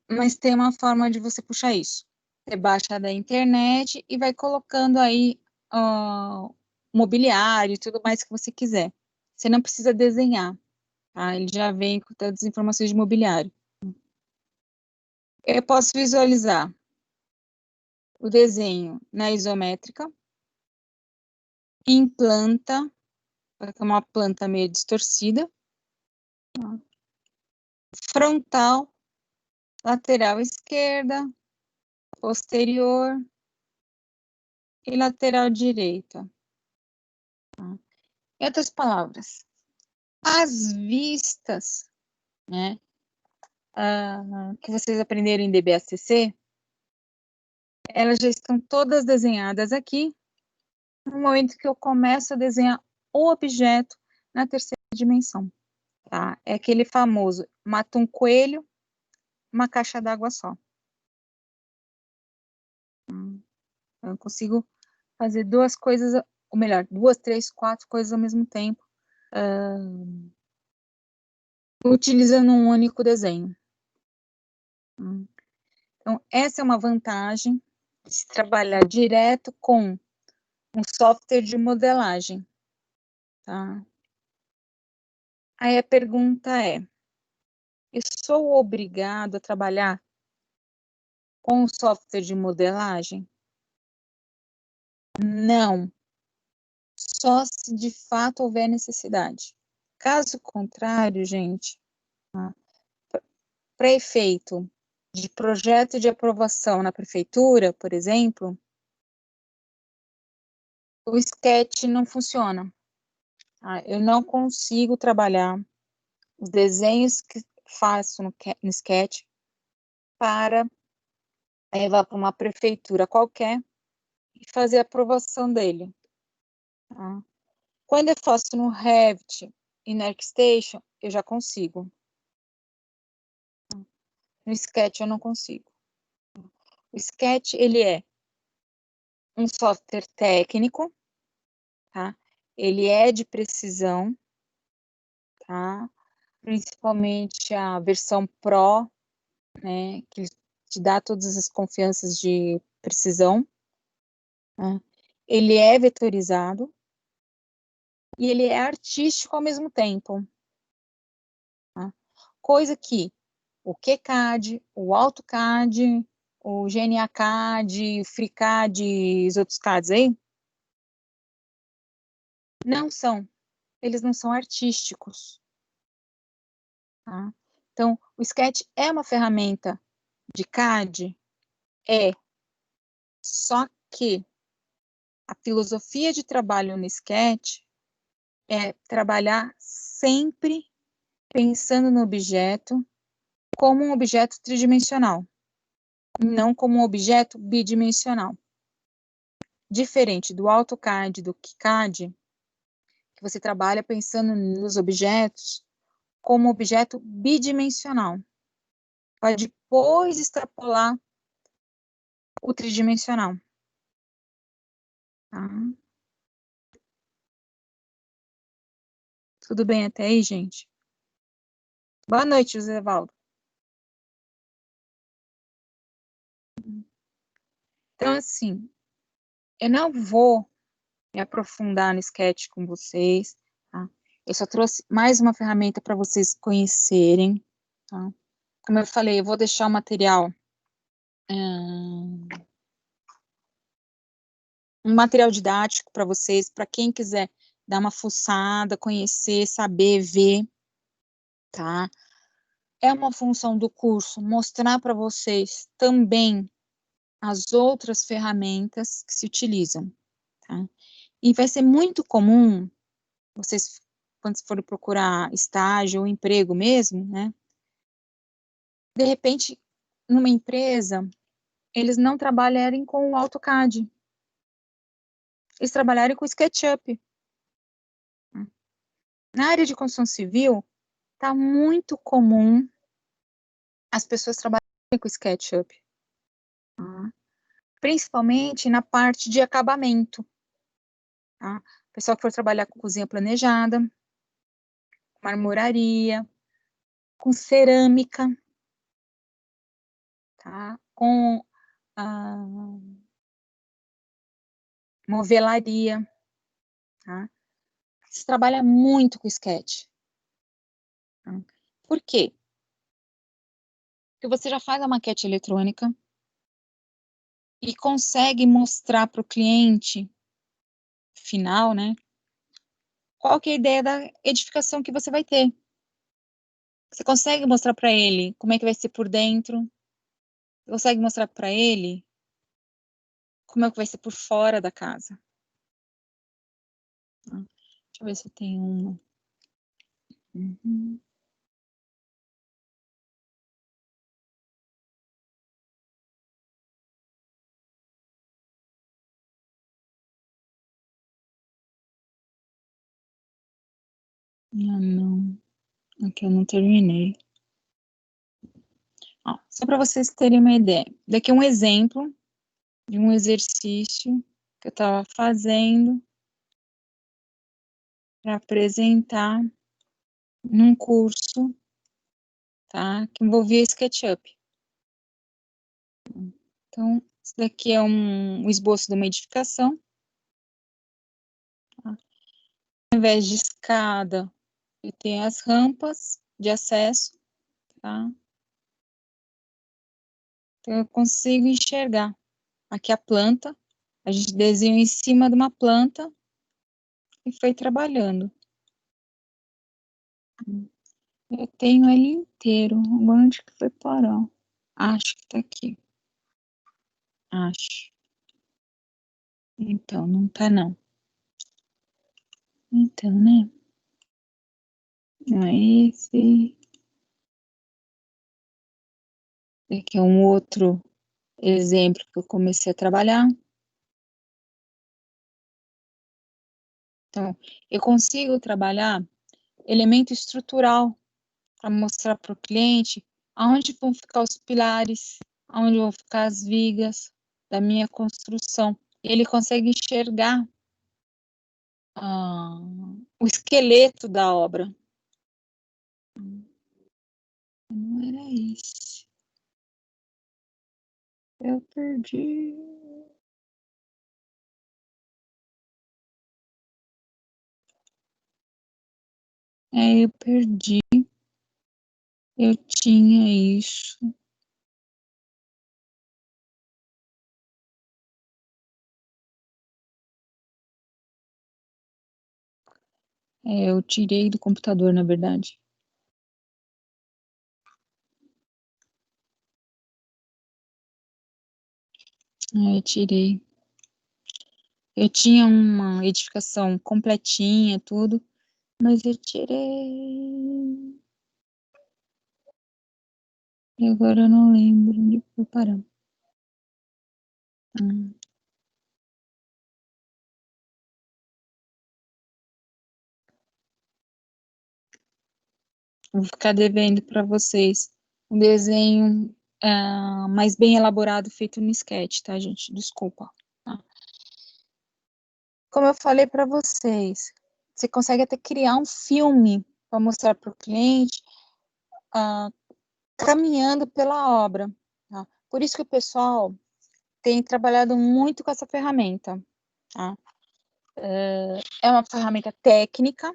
A: Mas tem uma forma de você puxar isso. Você baixa da internet e vai colocando aí mobiliário e tudo mais que você quiser. Você não precisa desenhar, tá? Ele já vem com todas as informações de mobiliário. Eu posso visualizar o desenho na isométrica, em planta, é uma planta meio distorcida, frontal, lateral esquerda, posterior e lateral direita. Em outras palavras, as vistas, né, que vocês aprenderam em DBACC, elas já estão todas desenhadas aqui, no momento que eu começo a desenhar o objeto na terceira dimensão, tá? É aquele famoso, mata um coelho, uma caixa d'água só. Eu consigo fazer duas coisas, ou melhor, 2, 3, 4 coisas ao mesmo tempo, utilizando um único desenho. Então, essa é uma vantagem de se trabalhar direto com um software de modelagem, tá? Aí a pergunta é, eu sou obrigado a trabalhar com software de modelagem? Não, só se de fato houver necessidade. Caso contrário, gente, tá? Para efeito de projeto de aprovação na prefeitura, por exemplo, o Sketch não funciona. Tá? Eu não consigo trabalhar os desenhos que faço no Sketch para levar para uma prefeitura qualquer e fazer a aprovação dele. Tá? Quando eu faço no Revit e no ArcStation, eu já consigo. No Sketch eu não consigo. O Sketch, ele é um software técnico, tá? Ele é de precisão, tá? Principalmente a versão Pro, né? Que te dá todas as confianças de precisão. Né? Ele é vetorizado e ele é artístico ao mesmo tempo. Tá? Coisa que o QCAD, o AutoCAD, o GNA-CAD, o FreeCAD e os outros CADs aí, não são. Eles não são artísticos. Tá? Então, o Sketch é uma ferramenta de CAD? É. Só que a filosofia de trabalho no Sketch é trabalhar sempre pensando no objeto como um objeto tridimensional, não como um objeto bidimensional. Diferente do AutoCAD, do KiCad, que você trabalha pensando nos objetos como objeto bidimensional, para depois extrapolar o tridimensional. Tá? Tudo bem até aí, gente? Boa noite, José Valdo. Então, assim, eu não vou me aprofundar no Sketch com vocês, tá? Eu só trouxe mais uma ferramenta para vocês conhecerem, tá? Como eu falei, eu vou deixar o material, um material didático para vocês, para quem quiser dar uma fuçada, conhecer, saber, ver, tá? É uma função do curso mostrar para vocês também as outras ferramentas que se utilizam, tá? E vai ser muito comum, vocês, quando forem procurar estágio ou emprego mesmo, né? De repente, numa empresa, eles não trabalharem com o AutoCAD. Eles trabalharem com o SketchUp. Na área de construção civil, está muito comum as pessoas trabalharem com o SketchUp. Tá? Principalmente na parte de acabamento. Tá? O pessoal que for trabalhar com cozinha planejada, marmoraria, com cerâmica, tá? Com movelaria, tá? Se trabalha muito com Sketch. Tá? Por quê? Porque você já faz a maquete eletrônica e consegue mostrar para o cliente final, né? Qual que é a ideia da edificação que você vai ter. Você consegue mostrar para ele como é que vai ser por dentro. Você consegue mostrar para ele como é que vai ser por fora da casa. Deixa eu ver se tem uma. Uhum. Ah, não. Aqui eu não terminei. Ó, só para vocês terem uma ideia. Daqui é um exemplo de um exercício que eu estava fazendo para apresentar num curso, tá? Que envolvia SketchUp. Então, isso daqui é um esboço de uma edificação. Tá? Ao invés de escada, eu tenho as rampas de acesso, tá? Então, eu consigo enxergar aqui a planta. A gente desenhou em cima de uma planta e foi trabalhando. Eu tenho ele inteiro. Onde que foi parar? Acho que tá aqui. Acho. Então, não tá não. Então, né? Não é esse. Aqui é um outro exemplo que eu comecei a trabalhar. Então, eu consigo trabalhar elemento estrutural para mostrar para o cliente aonde vão ficar os pilares, aonde vão ficar as vigas da minha construção. Ele consegue enxergar o esqueleto da obra. Não era esse. Eu perdi. Eu perdi. Eu tinha isso. Eu tirei do computador, na verdade. Eu tirei. Eu tinha uma edificação completinha, tudo, mas eu tirei. E agora eu não lembro onde foi parar. Vou ficar devendo para vocês um desenho mais bem elaborado, feito no sketch, tá, gente? Desculpa. Tá? Como eu falei para vocês, você consegue até criar um filme para mostrar para o cliente caminhando pela obra. Tá? Por isso que o pessoal tem trabalhado muito com essa ferramenta. Tá? É uma ferramenta técnica,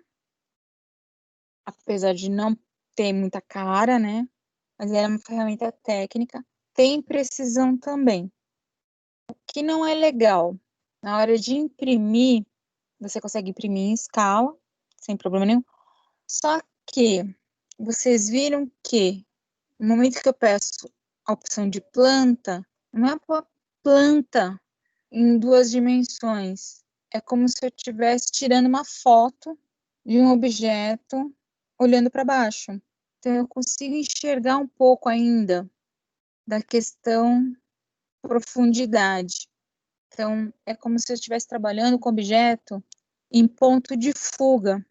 A: apesar de não ter muita cara, né? Mas ela é uma ferramenta técnica, tem precisão também. O que não é legal, na hora de imprimir, você consegue imprimir em escala, sem problema nenhum, só que vocês viram que no momento que eu peço a opção de planta, não é uma planta em 2 dimensões, é como se eu estivesse tirando uma foto de um objeto olhando para baixo. Então, eu consigo enxergar um pouco ainda da questão profundidade. Então, é como se eu estivesse trabalhando com objeto em ponto de fuga,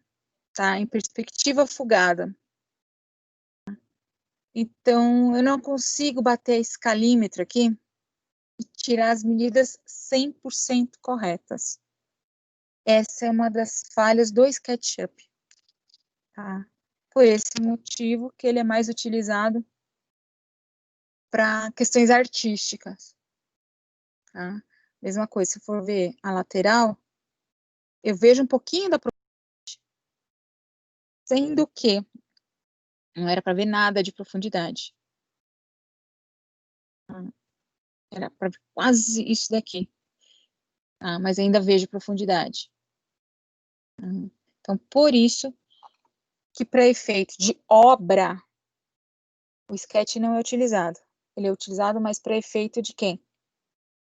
A: tá? Em perspectiva fugada. Então, eu não consigo bater a escalímetro aqui e tirar as medidas 100% corretas. Essa é uma das falhas do SketchUp, tá? Por esse motivo que ele é mais utilizado para questões artísticas, tá? Mesma coisa, se for ver a lateral, eu vejo um pouquinho da profundidade, sendo que não era para ver nada de profundidade. Era para ver quase isso daqui, tá? Mas ainda vejo profundidade. Então, por isso que para efeito de obra, o sketch não é utilizado. Ele é utilizado mais para efeito de quem?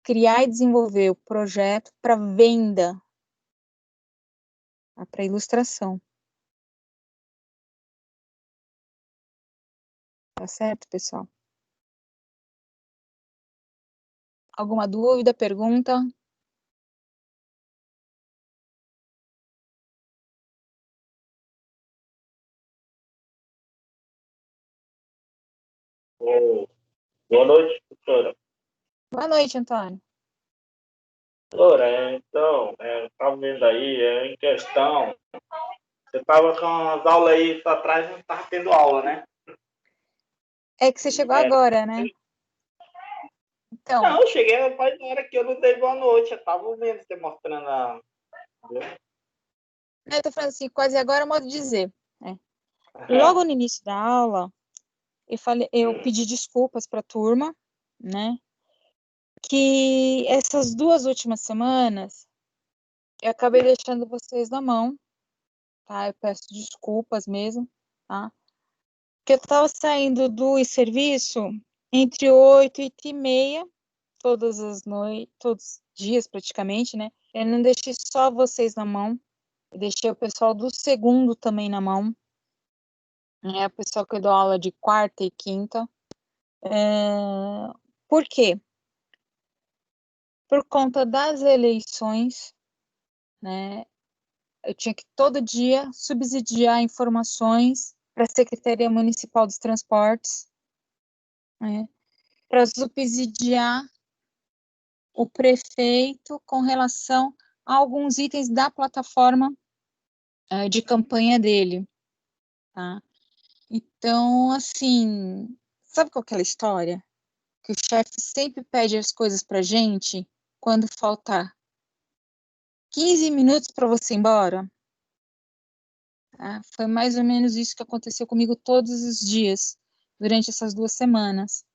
A: Criar e desenvolver o projeto para venda. tá? Para ilustração. Tá certo, pessoal? Alguma dúvida, pergunta?
D: Boa noite, professora.
A: Boa noite, Antônio.
D: Professora, então, estava vendo aí, em questão, você estava com as aulas aí para trás, não estava tendo aula, né?
A: É que você chegou agora, né? Então,
D: Não, eu cheguei faz hora que eu não dei boa noite, eu estava vendo você mostrando a...
A: eu tô falando assim, quase agora é modo de dizer. Logo no início da aula, eu pedi desculpas para a turma, né? Que essas 2 últimas semanas eu acabei deixando vocês na mão, tá? Eu peço desculpas mesmo, tá? Porque eu estava saindo do serviço entre 8 e 8h30, todas as noites, todos os dias praticamente, né? Eu não deixei só vocês na mão, eu deixei o pessoal do segundo também na mão, né? O pessoal que eu dou aula de quarta e quinta. Por quê? Por conta das eleições, né? Eu tinha que todo dia subsidiar informações para a Secretaria Municipal dos Transportes, né? Para subsidiar o prefeito com relação a alguns itens da plataforma de campanha dele, tá? Então, assim, sabe qual é aquela história? Que o chefe sempre pede as coisas pra gente quando faltar 15 minutos para você ir embora? Tá? Foi mais ou menos isso que aconteceu comigo todos os dias, durante essas 2 semanas.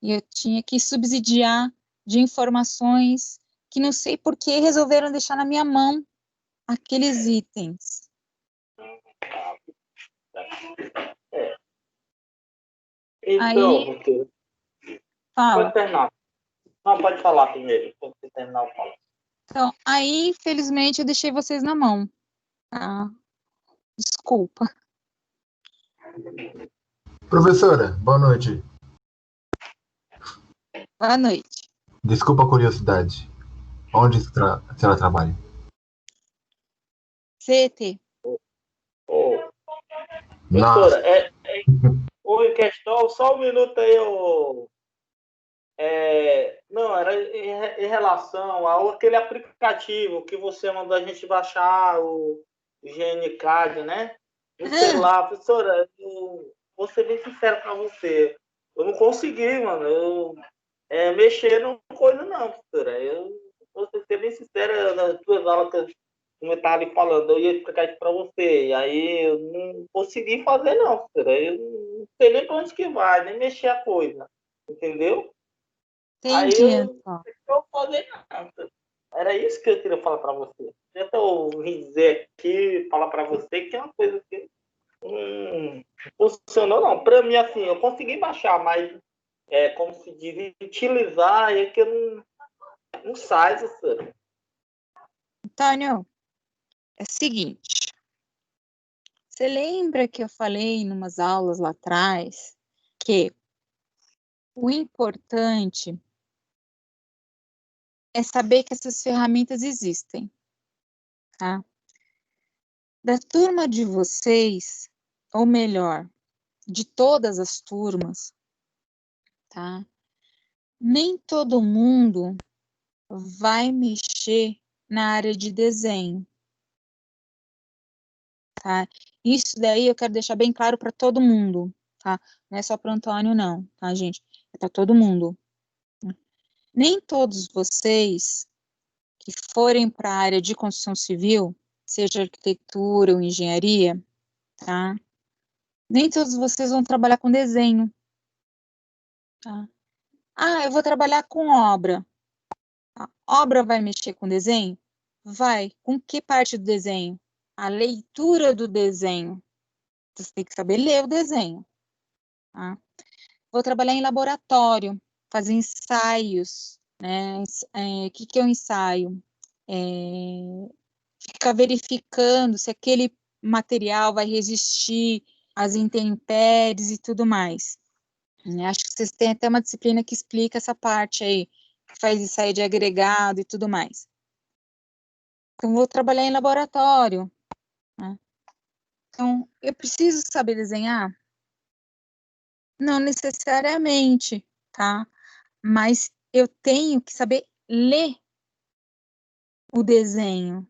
A: E eu tinha que subsidiar de informações que não sei por que resolveram deixar na minha mão aqueles itens.
D: Então,
A: Aí,
D: professora,
A: fala.
D: pode terminar. Não, pode falar primeiro, quando você terminar eu falo.
A: Então, aí, infelizmente, eu deixei vocês na mão. Tá? Desculpa.
E: Professora, boa noite.
A: Boa noite.
E: Desculpa a curiosidade. Onde a senhora trabalha?
A: CT.
D: Professora, em questão, só um minuto aí, não, era em relação àquele aplicativo que você mandou a gente baixar, o GNCard, né? No celular, professora, vou ser bem sincero para você. Eu não consegui, mano. Mexer no coisa, não, professora. Eu vou ser bem sincero, nas duas aulas como eu estava ali falando, eu ia explicar isso para você. E aí eu não consegui fazer, não, professora. Eu não sei nem para onde que vai, nem mexer a coisa. Entendeu? Aí
A: Entendi,
D: eu
A: Antônio.
D: não vou fazer nada. Era isso que eu queria falar para você. Eu estou dizer aqui, falar para você que é uma coisa que não funcionou, não. Para mim, assim, eu consegui baixar, mas como se diz, utilizar, é que eu não sai, professora.
A: Antônio, é o seguinte. Você lembra que eu falei em umas aulas lá atrás que o importante é saber que essas ferramentas existem, tá? Da turma de vocês, ou melhor, de todas as turmas, tá? Nem todo mundo vai mexer na área de desenho, tá? Isso daí eu quero deixar bem claro para todo mundo, tá? Não é só para o Antônio, não, tá, gente? É para todo mundo. Nem todos vocês que forem para a área de construção civil, seja arquitetura ou engenharia, tá? Nem todos vocês vão trabalhar com desenho, tá? Ah, eu vou trabalhar com obra. A obra vai mexer com desenho? Vai. Com que parte do desenho? A leitura do desenho. Você tem que saber ler o desenho, tá? Vou trabalhar em laboratório, fazer ensaios, né? O que é um ensaio? ficar verificando se aquele material vai resistir às intempéries e tudo mais. Acho que vocês têm até uma disciplina que explica essa parte aí, que faz isso aí de agregado e tudo mais. Então, vou trabalhar em laboratório, né? Então, eu preciso saber desenhar? Não necessariamente, tá? Mas eu tenho que saber ler o desenho,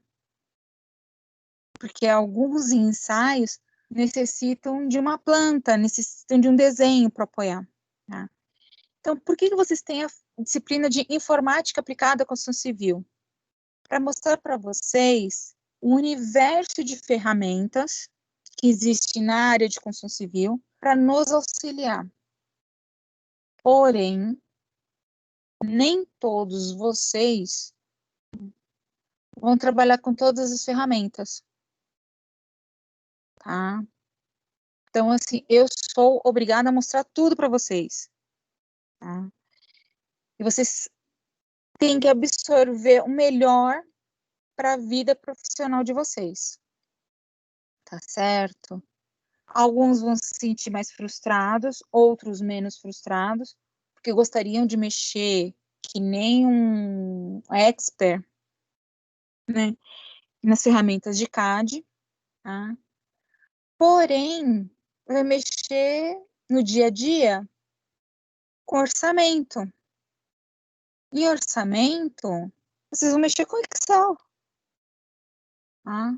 A: porque alguns ensaios necessitam de uma planta, necessitam de um desenho para apoiar, tá? Então, por que vocês têm a disciplina de informática aplicada à construção civil? Para mostrar para vocês o universo de ferramentas que existe na área de construção civil para nos auxiliar. Porém, nem todos vocês vão trabalhar com todas as ferramentas, tá? Então, assim, eu sou obrigada a mostrar tudo para vocês, tá? E vocês têm que absorver o melhor para a vida profissional de vocês, tá certo? Alguns vão se sentir mais frustrados, outros menos frustrados, porque gostariam de mexer que nem um expert, né, nas ferramentas de CAD, tá? Porém, vai mexer no dia a dia com orçamento. Em orçamento, vocês vão mexer com Excel, tá?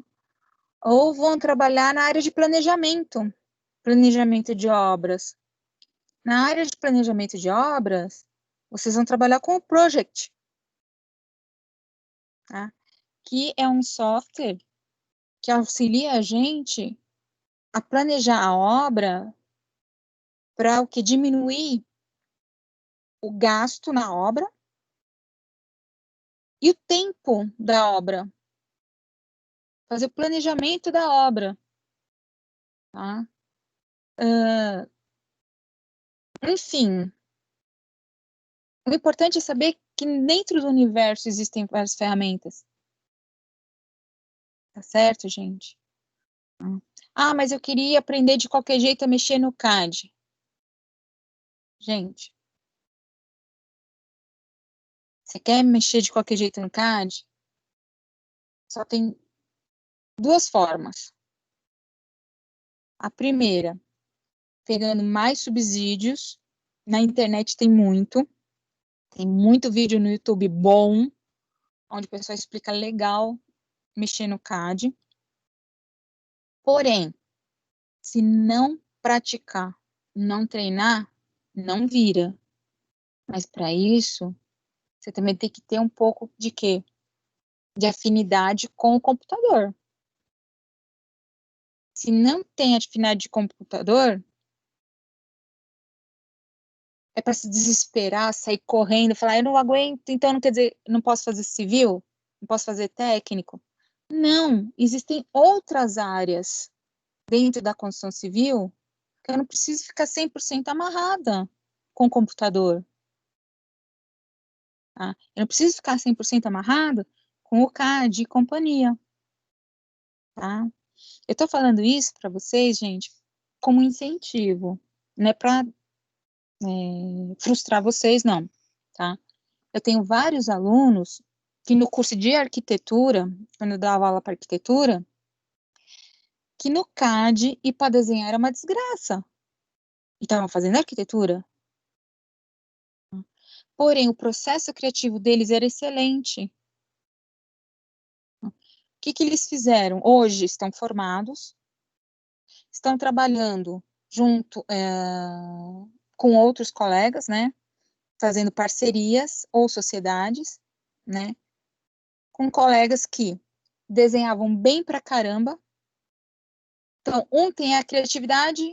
A: Ou vão trabalhar na área de planejamento de obras. Na área de planejamento de obras, vocês vão trabalhar com o Project, tá? Que é um software que auxilia a gente a planejar a obra para o que diminuir o gasto na obra e o tempo da obra. Fazer o planejamento da obra, tá? Enfim, o importante é saber que dentro do universo existem várias ferramentas. Tá certo, gente? Ah, mas eu queria aprender de qualquer jeito a mexer no CAD. Gente, você quer mexer de qualquer jeito no CAD? Só tem duas formas. A primeira, pegando mais subsídios. Na internet tem muito vídeo no YouTube bom, onde o pessoal explica legal mexer no CAD. Porém, se não praticar, não treinar, não vira. Mas para isso, você também tem que ter um pouco de quê? De afinidade com o computador. Se não tem afinidade de computador, é para se desesperar, sair correndo, falar, eu não aguento, então não quer dizer, não posso fazer civil, não posso fazer técnico. Não, existem outras áreas dentro da construção civil que eu não preciso ficar 100% amarrada com o computador. Tá? Eu não preciso ficar 100% amarrada com o CAD e companhia. Tá? Eu estou falando isso para vocês, gente, como incentivo, não é para frustrar vocês, não, tá? Eu tenho vários alunos que no curso de arquitetura, quando eu dava aula para arquitetura, que no CAD e para desenhar era uma desgraça. E estavam fazendo arquitetura. Porém, o processo criativo deles era excelente. O que eles fizeram? Hoje estão formados, estão trabalhando junto com outros colegas, né? Fazendo parcerias ou sociedades, né? Com colegas que desenhavam bem pra caramba. Então, um tem a criatividade,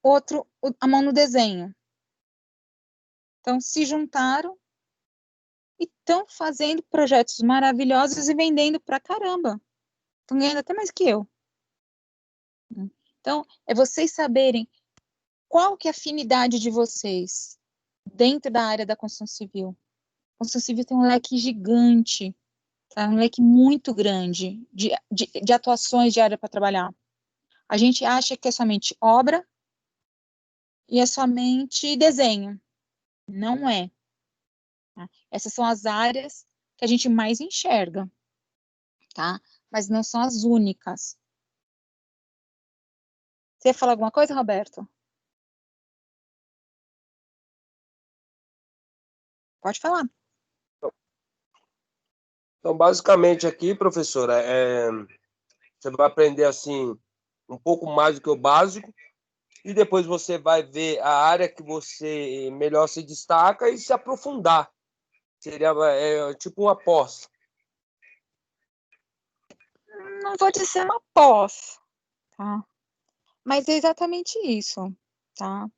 A: outro a mão no desenho. Então, se juntaram e estão fazendo projetos maravilhosos e vendendo pra caramba. Estão ganhando até mais que eu. Então, é vocês saberem qual que é a afinidade de vocês dentro da área da construção civil. A construção civil tem um leque gigante, tá? Um leque muito grande de atuações de área para trabalhar. A gente acha que é somente obra e é somente desenho. Não é. Tá? Essas são as áreas que a gente mais enxerga, tá? Mas não são as únicas. Você ia falar alguma coisa, Roberto? Pode falar.
C: Então, basicamente aqui, professora, você vai aprender assim um pouco mais do que o básico e depois você vai ver a área que você melhor se destaca e se aprofundar. Seria tipo uma pós.
A: Não vou dizer uma pós, tá? Mas é exatamente isso, tá?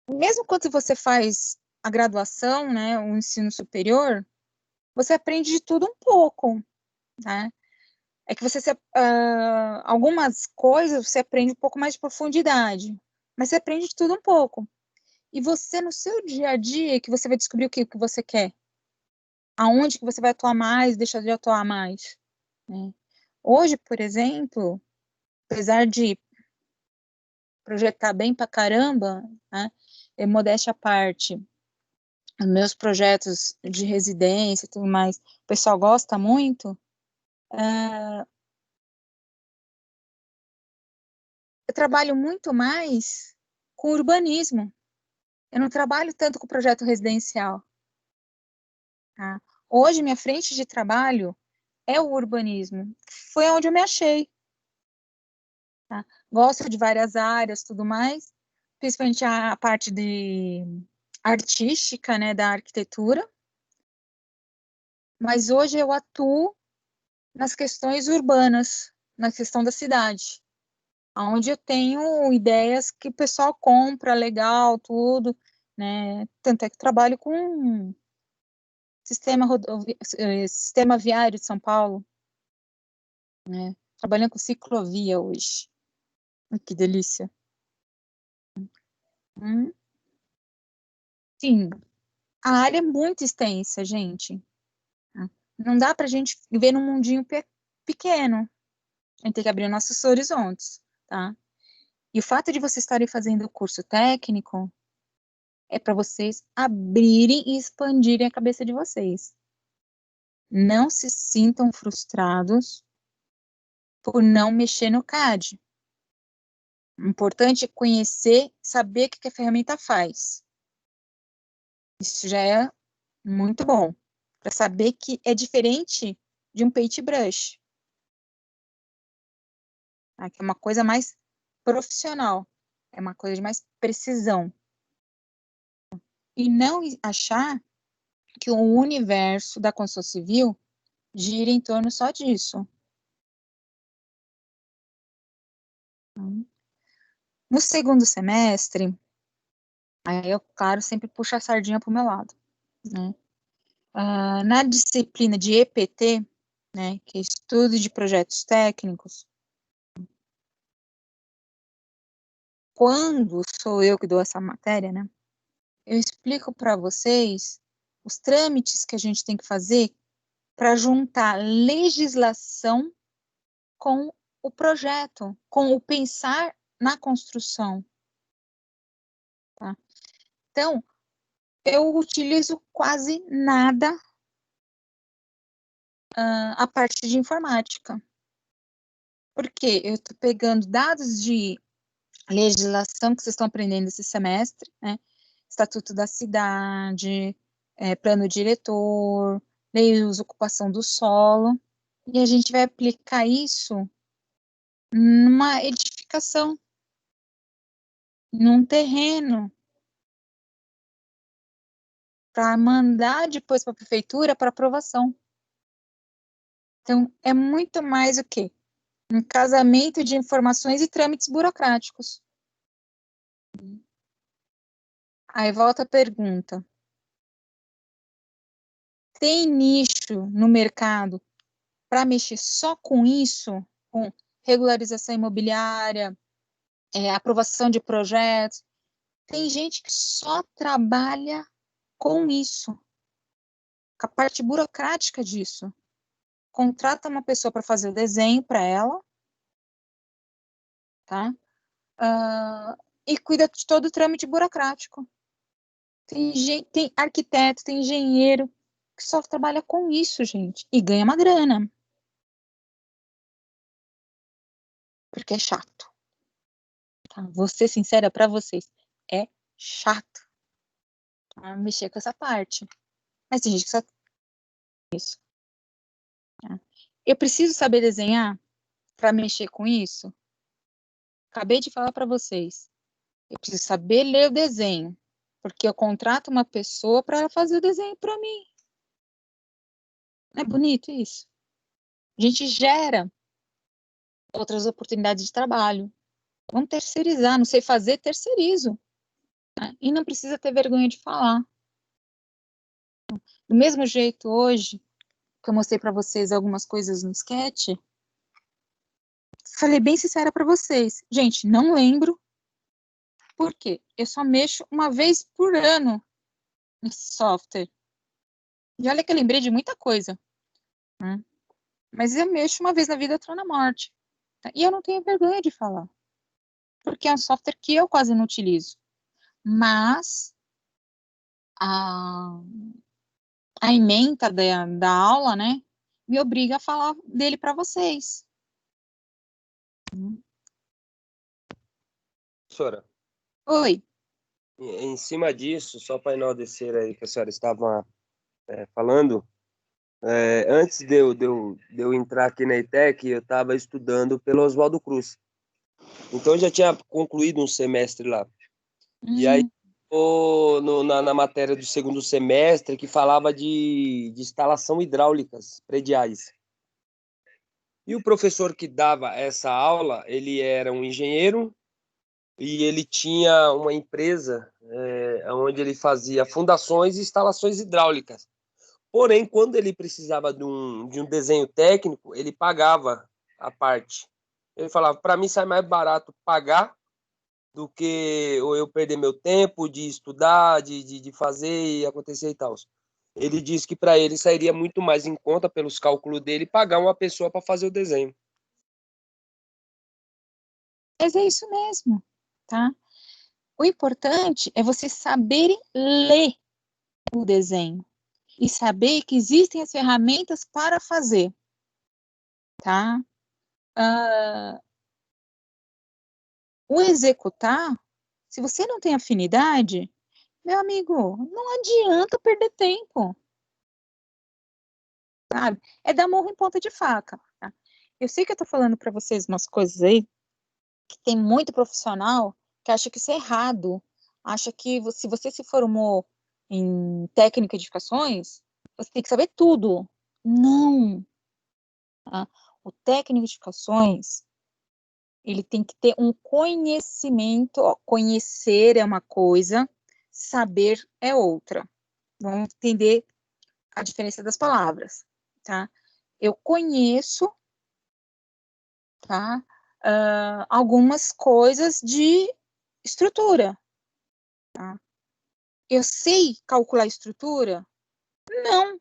A: Mesmo quando você faz a graduação, né, o ensino superior, você aprende de tudo um pouco, né? É que algumas coisas você aprende um pouco mais de profundidade, mas você aprende de tudo um pouco. E você, no seu dia a dia, que você vai descobrir o que você quer. Aonde que você vai atuar mais, deixar de atuar mais. Né? Hoje, por exemplo, apesar de projetar bem pra caramba, né, modéstia à parte, os meus projetos de residência e tudo mais, o pessoal gosta muito, eu trabalho muito mais com urbanismo. Eu não trabalho tanto com projeto residencial. Tá? Hoje, minha frente de trabalho é o urbanismo. Foi onde eu me achei. Tá? Gosto de várias áreas, tudo mais, principalmente a parte de artística, né, da arquitetura. Mas hoje eu atuo nas questões urbanas, na questão da cidade, onde eu tenho ideias que o pessoal compra, legal, tudo, né? Tanto é que trabalho com sistema viário de São Paulo, né? Trabalhando com ciclovia hoje. Que delícia. Sim, a área é muito extensa, gente. Não dá para a gente viver num mundinho pequeno. A gente tem que abrir nossos horizontes, tá? E o fato de vocês estarem fazendo o curso técnico é para vocês abrirem e expandirem a cabeça de vocês. Não se sintam frustrados por não mexer no CAD. O importante é conhecer, saber o que a ferramenta faz. Isso já é muito bom. Para saber que é diferente de um paintbrush. Tá? Que é uma coisa mais profissional. É uma coisa de mais precisão. E não achar que o universo da construção civil gira em torno só disso. No segundo semestre, aí eu, claro, sempre puxo a sardinha para o meu lado, né? Na disciplina de EPT, né, que é Estudo de Projetos Técnicos, quando sou eu que dou essa matéria, né, eu explico para vocês os trâmites que a gente tem que fazer para juntar legislação com o projeto, com o pensar na construção. Tá? Então, eu utilizo quase nada a parte de informática. Porque eu estou pegando dados de legislação que vocês estão aprendendo esse semestre, né? Estatuto da cidade, plano diretor, lei de ocupação do solo, e a gente vai aplicar isso numa edificação, num terreno, para mandar depois para a prefeitura para aprovação. Então, é muito mais o quê? Um casamento de informações e trâmites burocráticos. Aí volta a pergunta. Tem nicho no mercado para mexer só com isso? Com regularização imobiliária, aprovação de projetos? Tem gente que só trabalha com isso. a parte burocrática disso. Contrata uma pessoa para fazer o desenho para ela, tá? E cuida de todo o trâmite burocrático. Tem arquiteto, tem engenheiro que só trabalha com isso, gente, e ganha uma grana. Porque é chato. Tá? Vou ser sincera para vocês, é chato mexer com essa parte. Mas tem gente que só isso. Tá? Eu preciso saber desenhar para mexer com isso? Acabei de falar para vocês. Eu preciso saber ler o desenho, porque eu contrato uma pessoa para ela fazer o desenho para mim. Não é bonito isso? A gente gera outras oportunidades de trabalho. Vamos terceirizar. Não sei fazer, terceirizo. Né? E não precisa ter vergonha de falar. Do mesmo jeito, hoje, que eu mostrei para vocês algumas coisas no sketch, falei bem sincera para vocês. Gente, não lembro. Por quê? Eu só mexo uma vez por ano nesse software. E olha que eu lembrei de muita coisa. Né? Mas eu mexo uma vez na vida, outra na morte. Tá? E eu não tenho vergonha de falar. Porque é um software que eu quase não utilizo. Mas a ementa da aula, né, me obriga a falar dele para vocês.
C: Professora,
A: Oi.
C: em cima disso, só para enaltecer aí que a senhora estava falando, antes de eu entrar aqui na ETEC, eu estava estudando pelo Oswaldo Cruz. Então, eu já tinha concluído um semestre lá. E aí, na matéria do segundo semestre, que falava de instalação hidráulicas prediais. E o professor que dava essa aula, ele era um engenheiro e ele tinha uma empresa onde ele fazia fundações e instalações hidráulicas. Porém, quando ele precisava de um desenho técnico, ele pagava a parte. Ele falava, para mim sai mais barato pagar do que eu perder meu tempo de estudar, de fazer e acontecer e tal. Ele disse que para ele sairia muito mais em conta, pelos cálculos dele, pagar uma pessoa para fazer o desenho.
A: Mas é isso mesmo, tá? O importante é vocês saberem ler o desenho e saber que existem as ferramentas para fazer, tá? O executar, se você não tem afinidade, meu amigo, não adianta perder tempo, sabe? É dar murro em ponta de faca, tá? Eu sei que eu tô falando para vocês umas coisas aí que tem muito profissional que acha que isso é errado, acha que se você se formou em técnica de edificações, você tem que saber tudo. Não. Tá? O técnico de edificações, ele tem que ter um conhecimento, ó, conhecer é uma coisa, saber é outra. Vamos entender a diferença das palavras, tá? Eu conheço, tá? Algumas coisas de estrutura, tá? Eu sei calcular estrutura? Não.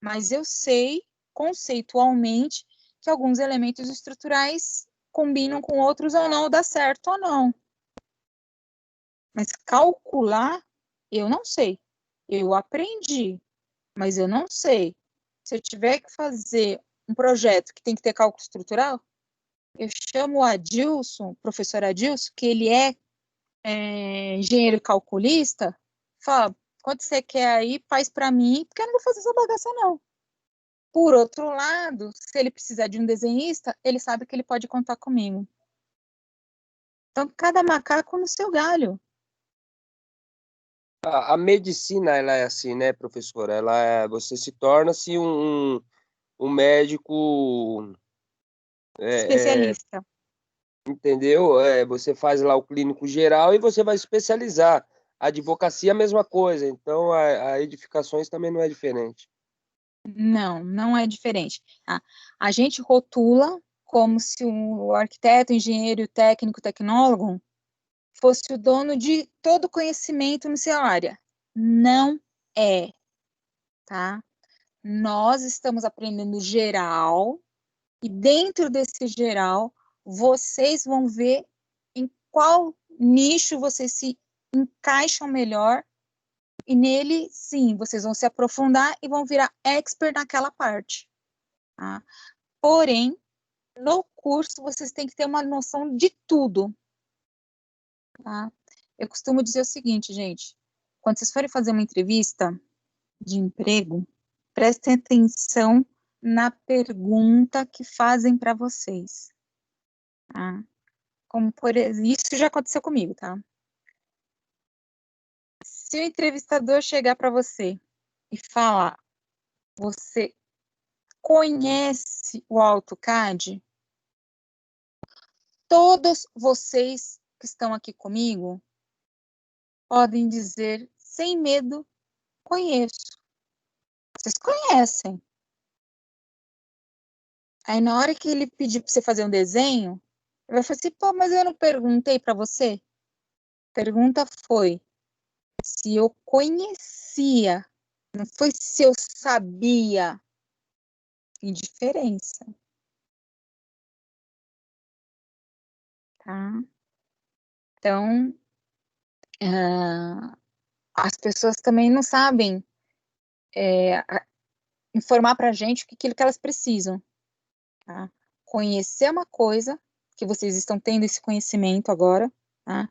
A: Mas eu sei conceitualmente que alguns elementos estruturais combinam com outros ou não, dá certo ou não. Mas calcular, eu não sei. Eu aprendi, mas eu não sei. Se eu tiver que fazer um projeto que tem que ter cálculo estrutural, eu chamo o Adilson, professor Adilson, que ele é engenheiro calculista, fala, quanto você quer aí, faz para mim, porque eu não vou fazer essa bagaça, não. Por outro lado, se ele precisar de um desenhista, ele sabe que ele pode contar comigo. Então, cada macaco no seu galho.
C: A medicina, ela é assim, né, professora? Você se torna-se um médico,
A: Especialista.
C: entendeu? Você faz lá o clínico geral e você vai especializar. A advocacia é a mesma coisa, então a edificações também não é diferente.
A: Não, não é diferente. Tá? A gente rotula como se o arquiteto, engenheiro, técnico, tecnólogo fosse o dono de todo conhecimento no seu área. Não é. tá? Nós estamos aprendendo geral, e dentro desse geral, vocês vão ver em qual nicho vocês se encaixam melhor, e nele, sim, vocês vão se aprofundar e vão virar expert naquela parte, tá? Porém, no curso, vocês têm que ter uma noção de tudo, tá? Eu costumo dizer o seguinte, gente, quando vocês forem fazer uma entrevista de emprego, prestem atenção na pergunta que fazem para vocês, tá? Como por exemplo, isso já aconteceu comigo, tá? Se o entrevistador chegar para você e falar, você conhece o AutoCAD? Todos vocês que estão aqui comigo podem dizer sem medo, conheço. Vocês conhecem. Aí na hora que ele pedir para você fazer um desenho, ele vai falar assim, pô, mas eu não perguntei para você? A pergunta foi se eu conhecia, não foi se eu sabia. Tem diferença. Tá? Então, as pessoas também não sabem informar para a gente o que elas precisam. Tá? Conhecer uma coisa, que vocês estão tendo esse conhecimento agora, tá?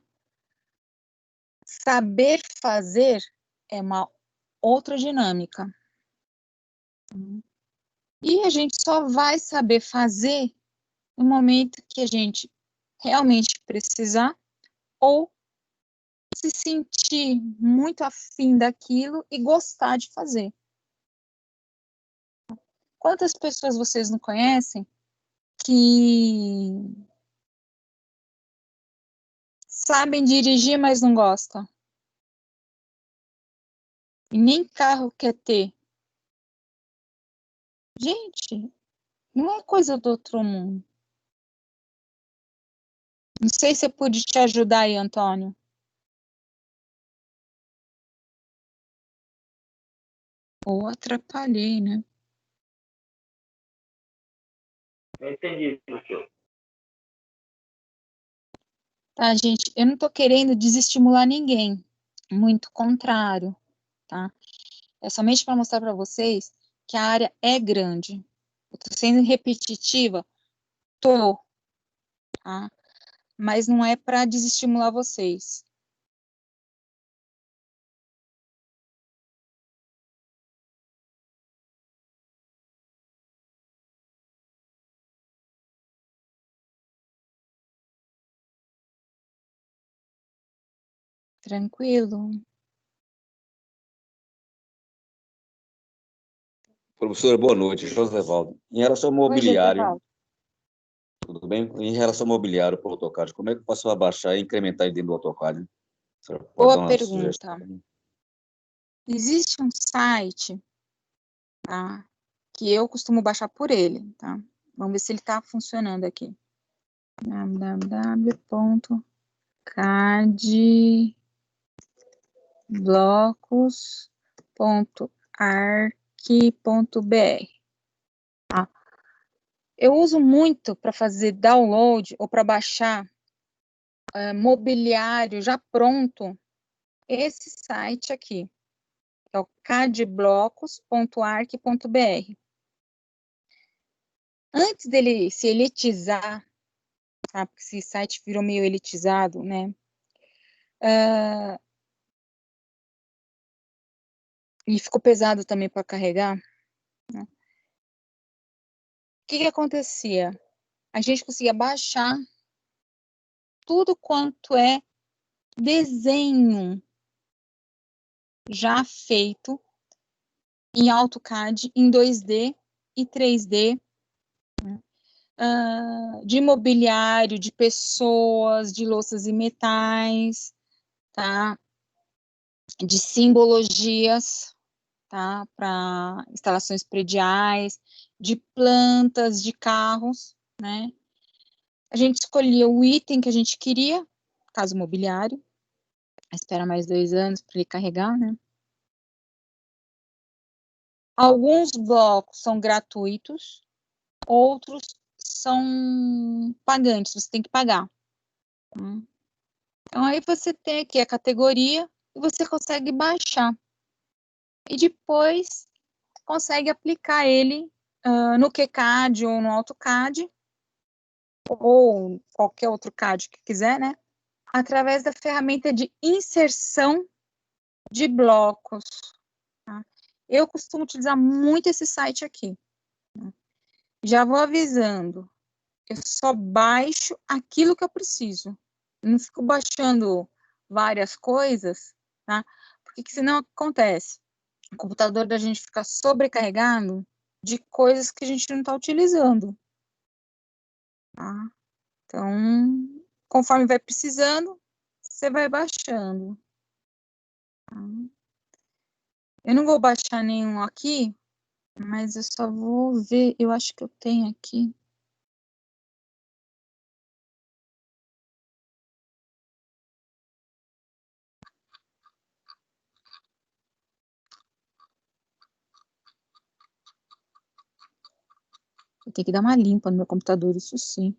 A: Saber fazer é uma outra dinâmica. E a gente só vai saber fazer no momento que a gente realmente precisar ou se sentir muito afim daquilo e gostar de fazer. Quantas pessoas vocês não conhecem que sabem dirigir, mas não gostam? E nem carro quer ter. Gente, não é coisa do outro mundo. Não sei se eu pude te ajudar aí, Antônio. Ou atrapalhei, né?
D: Eu entendi, professor.
A: Tá, gente? Eu não tô querendo desestimular ninguém. Muito contrário, tá? É somente para mostrar para vocês que a área é grande. Eu tô sendo repetitiva? Tô, tá? Mas não é para desestimular vocês. Tranquilo?
F: Professora, boa noite. Josevaldo. Em relação ao
A: Oi,
F: mobiliário,
A: Gedevaldo.
F: tudo bem? Em relação ao mobiliário para o AutoCAD, como é que eu posso abaixar e incrementar ele dentro do AutoCAD? A senhora pode
A: Boa
F: dar uma
A: pergunta.
F: sugestão?
A: Existe um site, tá? Que eu costumo baixar por ele, tá? Vamos ver se ele está funcionando aqui. www.cadblocos.arc.br. Tá? Eu uso muito para fazer download ou para baixar mobiliário já pronto, esse site aqui, que é o cadblocos.arc.br. Antes dele se elitizar, tá? Porque esse site virou meio elitizado, né? E ficou pesado também para carregar, né? O que acontecia? A gente conseguia baixar tudo quanto é desenho já feito em AutoCAD, em 2D e 3D, né? De mobiliário, de pessoas, de louças e metais, tá? De simbologias, tá? Para instalações prediais, de plantas, de carros, né? A gente escolhia o item que a gente queria, caso mobiliário, espera mais 2 anos para ele carregar, né? Alguns blocos são gratuitos, outros são pagantes, você tem que pagar. Então, aí você tem aqui a categoria e você consegue baixar. E depois consegue aplicar ele no QCAD ou no AutoCAD, ou qualquer outro CAD que quiser, né? Através da ferramenta de inserção de blocos. Tá? Eu costumo utilizar muito esse site aqui. Tá? Já vou avisando. Eu só baixo aquilo que eu preciso. Eu não fico baixando várias coisas, tá? Porque senão acontece. O computador da gente fica sobrecarregado de coisas que a gente não está utilizando. Tá? Então, conforme vai precisando, você vai baixando. Tá? Eu não vou baixar nenhum aqui, mas eu só vou ver, eu acho que eu tenho aqui. Eu tenho que dar uma limpa no meu computador, isso sim.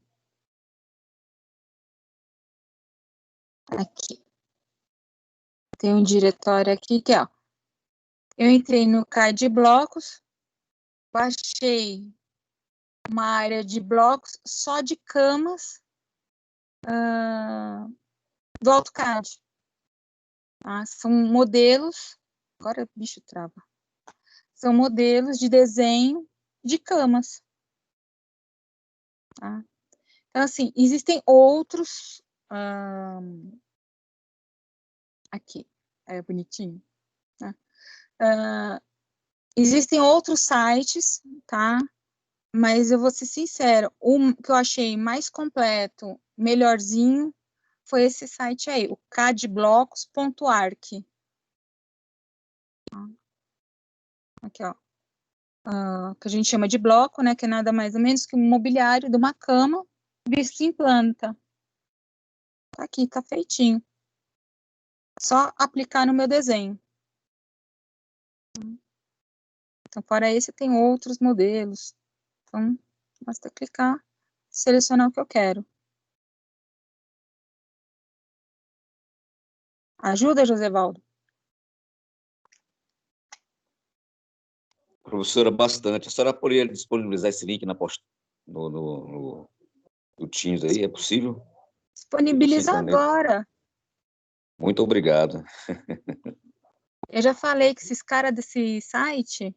A: Aqui. Tem um diretório aqui que, ó. Eu entrei no CAD blocos, baixei uma área de blocos só de camas do AutoCAD. Tá? São modelos, agora o bicho trava. São modelos de desenho de camas. Tá? Então, assim, existem outros. Aqui, é bonitinho. Tá? Existem outros sites, tá? Mas eu vou ser sincero, o que eu achei mais completo, melhorzinho, foi esse site aí, o cadblocos.arc. Aqui, ó. Que a gente chama de bloco, né? Que é nada mais ou menos que um mobiliário de uma cama visto em planta. Tá aqui, tá feitinho. Só aplicar no meu desenho. Então, fora esse, tem outros modelos. Então, basta clicar, selecionar o que eu quero. Ajuda, Josevaldo?
F: Professora, bastante. A senhora poderia disponibilizar esse link no Teams aí? É possível?
A: Disponibiliza agora.
F: Muito obrigado.
A: Eu já falei que esses caras desse site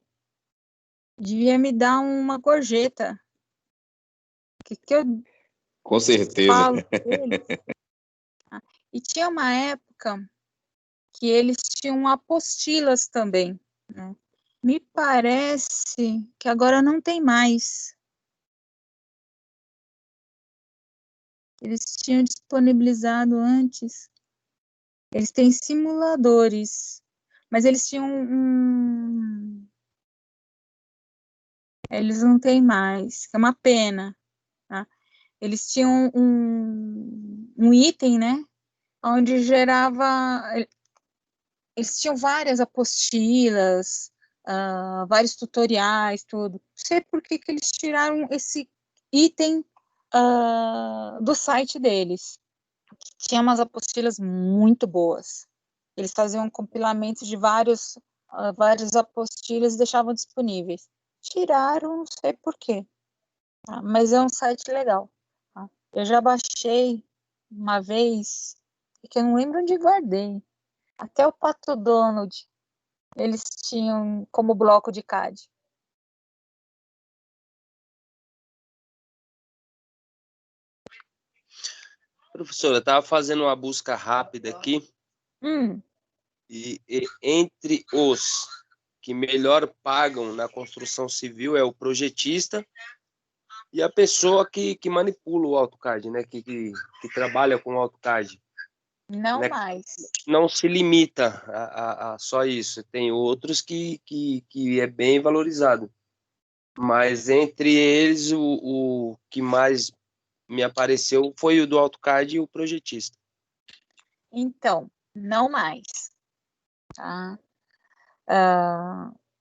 A: devia me dar uma gorjeta. Que eu
F: Com certeza.
A: falo deles. E tinha uma época que eles tinham apostilas também, né? Me parece que agora não tem mais. Eles tinham disponibilizado antes. Eles têm simuladores, mas eles tinham eles não têm mais, é uma pena, tá? Eles tinham um item, né, onde gerava, eles tinham várias apostilas, vários tutoriais, tudo. Não sei por que eles tiraram esse item do site deles. Tinha umas apostilas muito boas. Eles faziam um compilamento de várias apostilas e deixavam disponíveis. Tiraram, não sei por quê, tá? Mas é um site legal. Tá? Eu já baixei uma vez, que eu não lembro onde guardei. Até o Pato Donald, eles tinham como bloco de CAD.
C: Professora, eu estava fazendo uma busca rápida aqui e entre os que melhor pagam na construção civil é o projetista e a pessoa que manipula o AutoCAD, né? Que trabalha com o AutoCAD.
A: Não
C: né?
A: mais.
C: Não se limita a só isso. Tem outros que é bem valorizado. Mas entre eles, o que mais me apareceu foi o do AutoCAD e o projetista.
A: Então, não mais. Tá?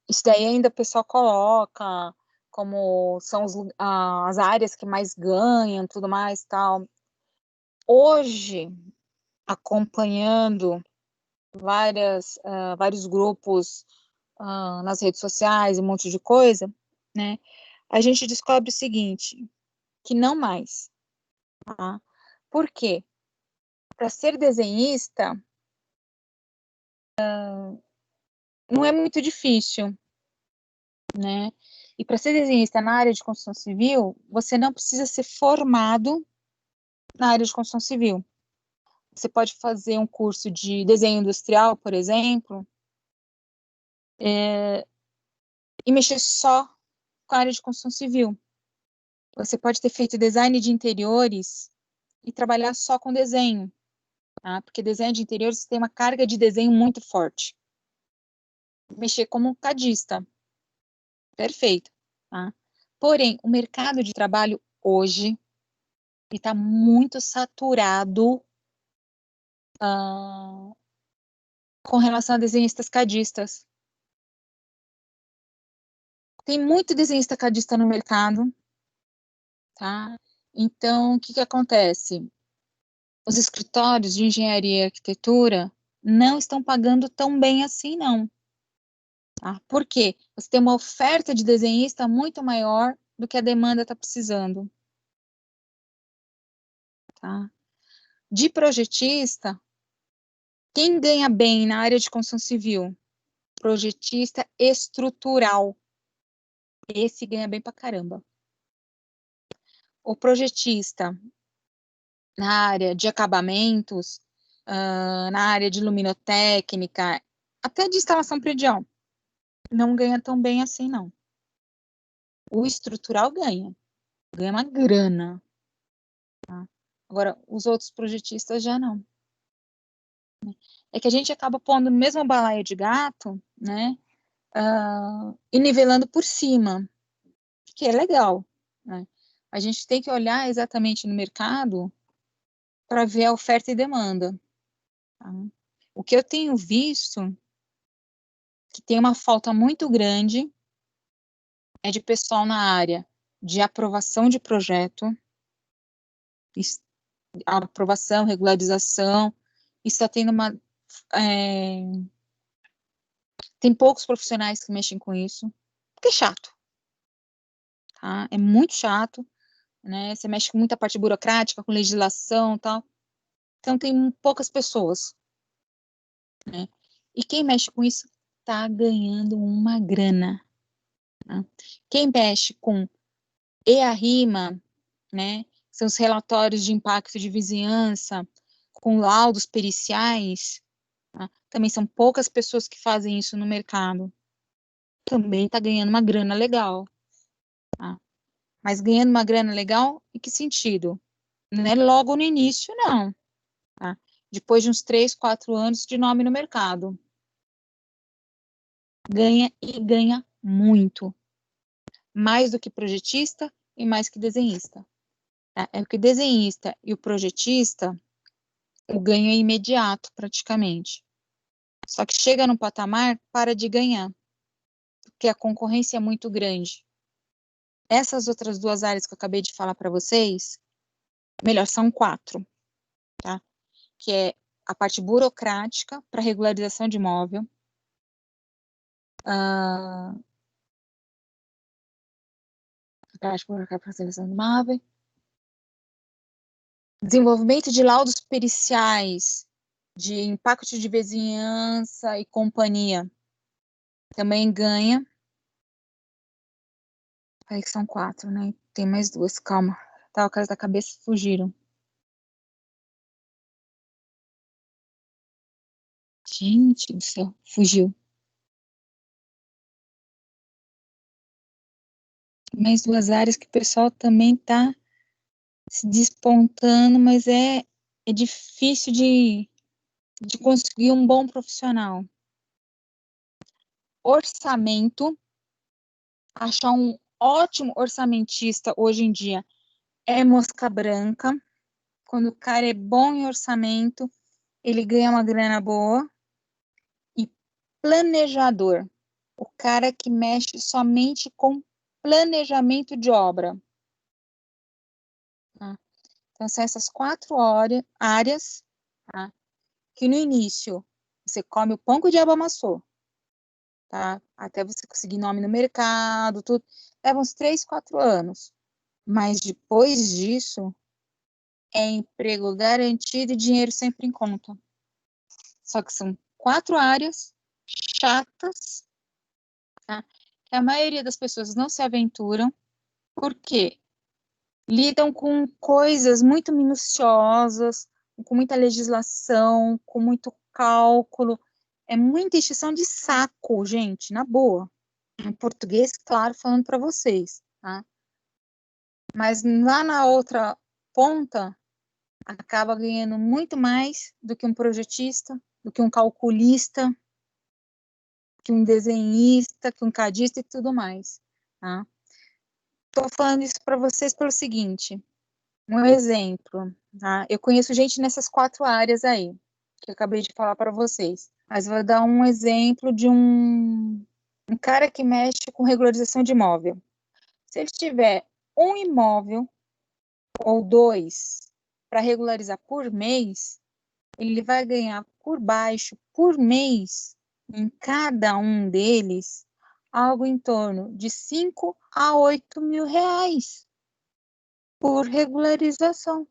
A: Isso daí ainda o pessoal coloca como são as áreas que mais ganham, tudo mais, tal. Hoje, acompanhando vários grupos nas redes sociais, um monte de coisa, né? A gente descobre o seguinte, que não mais, tá? Por quê? Para ser desenhista, não é muito difícil, né? E para ser desenhista na área de construção civil, você não precisa ser formado na área de construção civil. Você pode fazer um curso de desenho industrial, por exemplo, e mexer só com a área de construção civil. Você pode ter feito design de interiores e trabalhar só com desenho, tá? Porque desenho de interiores tem uma carga de desenho muito forte. Mexer como cadista. Perfeito, tá? Porém, o mercado de trabalho hoje está muito saturado com relação a desenhistas cadistas. Tem muito desenhista cadista no mercado, tá? Então, o que que acontece? Os escritórios de engenharia e arquitetura não estão pagando tão bem assim, não. Tá? Por quê? Você tem uma oferta de desenhista muito maior do que a demanda está precisando. Tá? De projetista, quem ganha bem na área de construção civil? Projetista estrutural. Esse ganha bem pra caramba. O projetista na área de acabamentos, na área de luminotécnica, até de instalação predial, não ganha tão bem assim, não. O estrutural ganha uma grana. Tá? Agora, os outros projetistas já não. É que a gente acaba pondo no mesmo balaio de gato, né? E nivelando por cima, que é legal, né? A gente tem que olhar exatamente no mercado para ver a oferta e demanda. Tá? O que eu tenho visto que tem uma falta muito grande é de pessoal na área de aprovação de projeto, aprovação, regularização, está tendo tem poucos profissionais que mexem com isso, porque é chato, tá? É muito chato, né? Você mexe com muita parte burocrática, com legislação e tal, então tem poucas pessoas, né? E quem mexe com isso está ganhando uma grana, tá? Quem mexe com EARIMA, né? São os relatórios de impacto de vizinhança, com laudos periciais, tá? Também são poucas pessoas que fazem isso no mercado. Também está ganhando uma grana legal. Tá? Mas ganhando uma grana legal, em que sentido? Não é logo no início, não. Tá? Depois de uns 3, 4 anos de nome no mercado. Ganha e ganha muito. Mais do que projetista e mais que desenhista. Tá? É que o desenhista e o projetista, o ganho é imediato, praticamente. Só que chega no patamar, para de ganhar. Porque a concorrência é muito grande. Essas outras duas áreas que eu acabei de falar para vocês, melhor, são 4, tá? Que é a parte burocrática para regularização de imóvel, a parte burocrática para regularização de imóvel, desenvolvimento de laudos periciais, de impacto de vizinhança e companhia, também ganha. Aí que são 4, né? Tem mais 2, calma. Tá, o caso da cabeça fugiram. Gente do céu, fugiu. Mais 2 áreas que o pessoal também tá se despontando, mas é difícil de conseguir um bom profissional. Orçamento, achar um ótimo orçamentista hoje em dia é mosca branca. Quando o cara é bom em orçamento, ele ganha uma grana boa. E planejador. o cara que mexe somente com planejamento de obra. Tá? Então, são essas 4 áreas, tá? Que no início você come o pão que o diabo amassou, tá? Até você conseguir nome no mercado, tudo, leva uns 3, 4 anos. Mas depois disso, é emprego garantido e dinheiro sempre em conta. Só que são 4 áreas chatas, tá? Que a maioria das pessoas não se aventuram, porque lidam com coisas muito minuciosas, com muita legislação, com muito cálculo. É muita encheção de saco, gente, na boa. Em português, claro, falando para vocês, tá? Mas lá na outra ponta, acaba ganhando muito mais do que um projetista, do que um calculista, que um desenhista, que um cadista e tudo mais, tá? Estou falando isso para vocês pelo seguinte, um exemplo, tá? Eu conheço gente nessas 4 áreas aí, que eu acabei de falar para vocês, mas vou dar um exemplo de um cara que mexe com regularização de imóvel. Se ele tiver um imóvel ou 2 para regularizar por mês, ele vai ganhar por baixo, por mês, em cada um deles, algo em torno de 5 a 8 mil reais por regularização.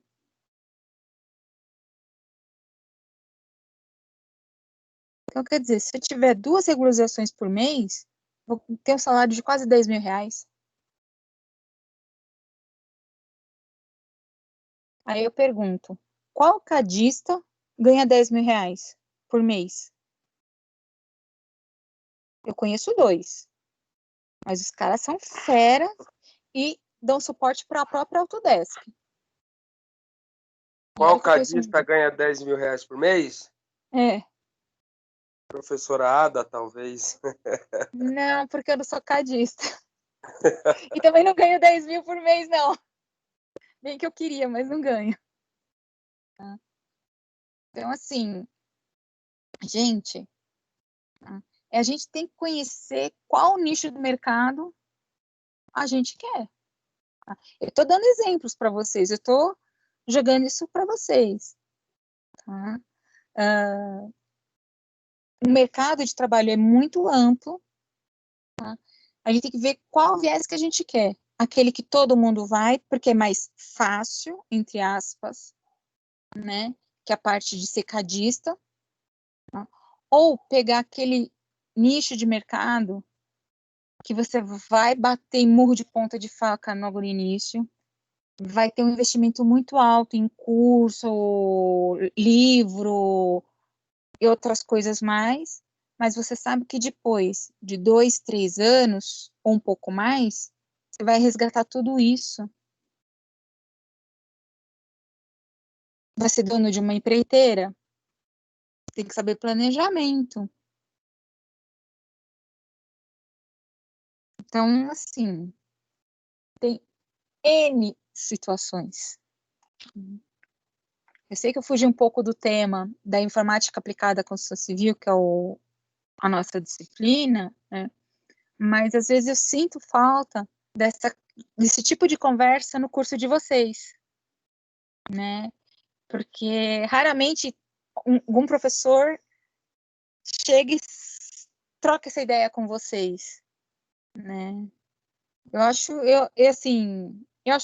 A: Então, quer dizer, se eu tiver 2 regularizações por mês, vou ter um salário de quase 10 mil reais. Aí eu pergunto, qual cadista ganha 10 mil reais por mês? Eu conheço 2, mas os caras são fera e dão suporte para a própria Autodesk.
C: Qual cadista ganha 10 mil reais por mês?
A: É.
C: Professora Ada, talvez.
A: Não, porque eu não sou cadista. E também não ganho 10 mil por mês, não. Bem que eu queria, mas não ganho. Então, assim, gente, a gente tem que conhecer qual nicho do mercado a gente quer. Eu estou dando exemplos para vocês, eu estou jogando isso para vocês. Tá? O mercado de trabalho é muito amplo. Tá? A gente tem que ver qual viés que a gente quer. Aquele que todo mundo vai, porque é mais fácil, entre aspas, né? Que é a parte de ser cadista. Tá? Ou pegar aquele nicho de mercado que você vai bater em murro de ponta de faca logo no início, vai ter um investimento muito alto em curso, livro e outras coisas mais, mas você sabe que depois de 2, 3 anos, ou um pouco mais, você vai resgatar tudo isso. Vai ser dono de uma empreiteira? Tem que saber planejamento. Então, assim, tem N situações. Eu sei que eu fugi um pouco do tema da informática aplicada à construção civil, que é a nossa disciplina, né? Mas às vezes eu sinto falta desse tipo de conversa no curso de vocês, né? Porque raramente algum professor chega e troca essa ideia com vocês, né? Eu acho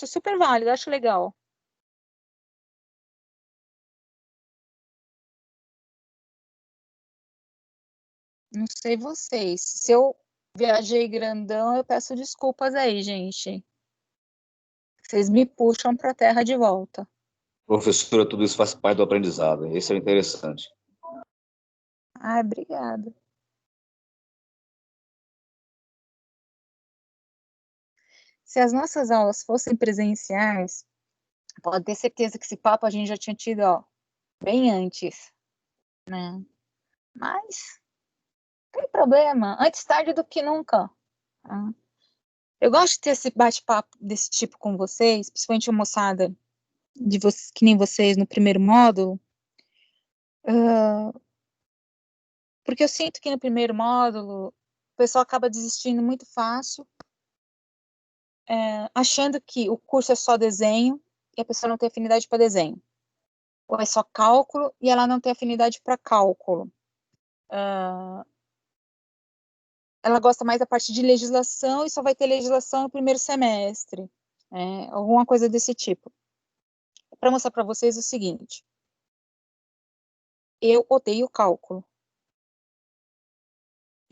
A: super válido, eu acho legal. Não sei vocês. Se eu viajei grandão, eu peço desculpas aí, gente. Vocês me puxam para a terra de volta.
F: Professora, tudo isso faz parte do aprendizado. Esse é o interessante.
A: Ai, obrigada. Se as nossas aulas fossem presenciais, pode ter certeza que esse papo a gente já tinha tido, ó, bem antes, né? Mas não tem problema, antes tarde do que nunca. Tá? Eu gosto de ter esse bate-papo desse tipo com vocês, principalmente a moçada de vocês, que nem vocês no primeiro módulo, porque eu sinto que no primeiro módulo, pessoal acaba desistindo muito fácil, achando que o curso é só desenho e a pessoa não tem afinidade para desenho. Ou é só cálculo e ela não tem afinidade para cálculo. Ela gosta mais da parte de legislação e só vai ter legislação no primeiro semestre. Alguma coisa desse tipo. Para mostrar para vocês o seguinte. Eu odeio cálculo.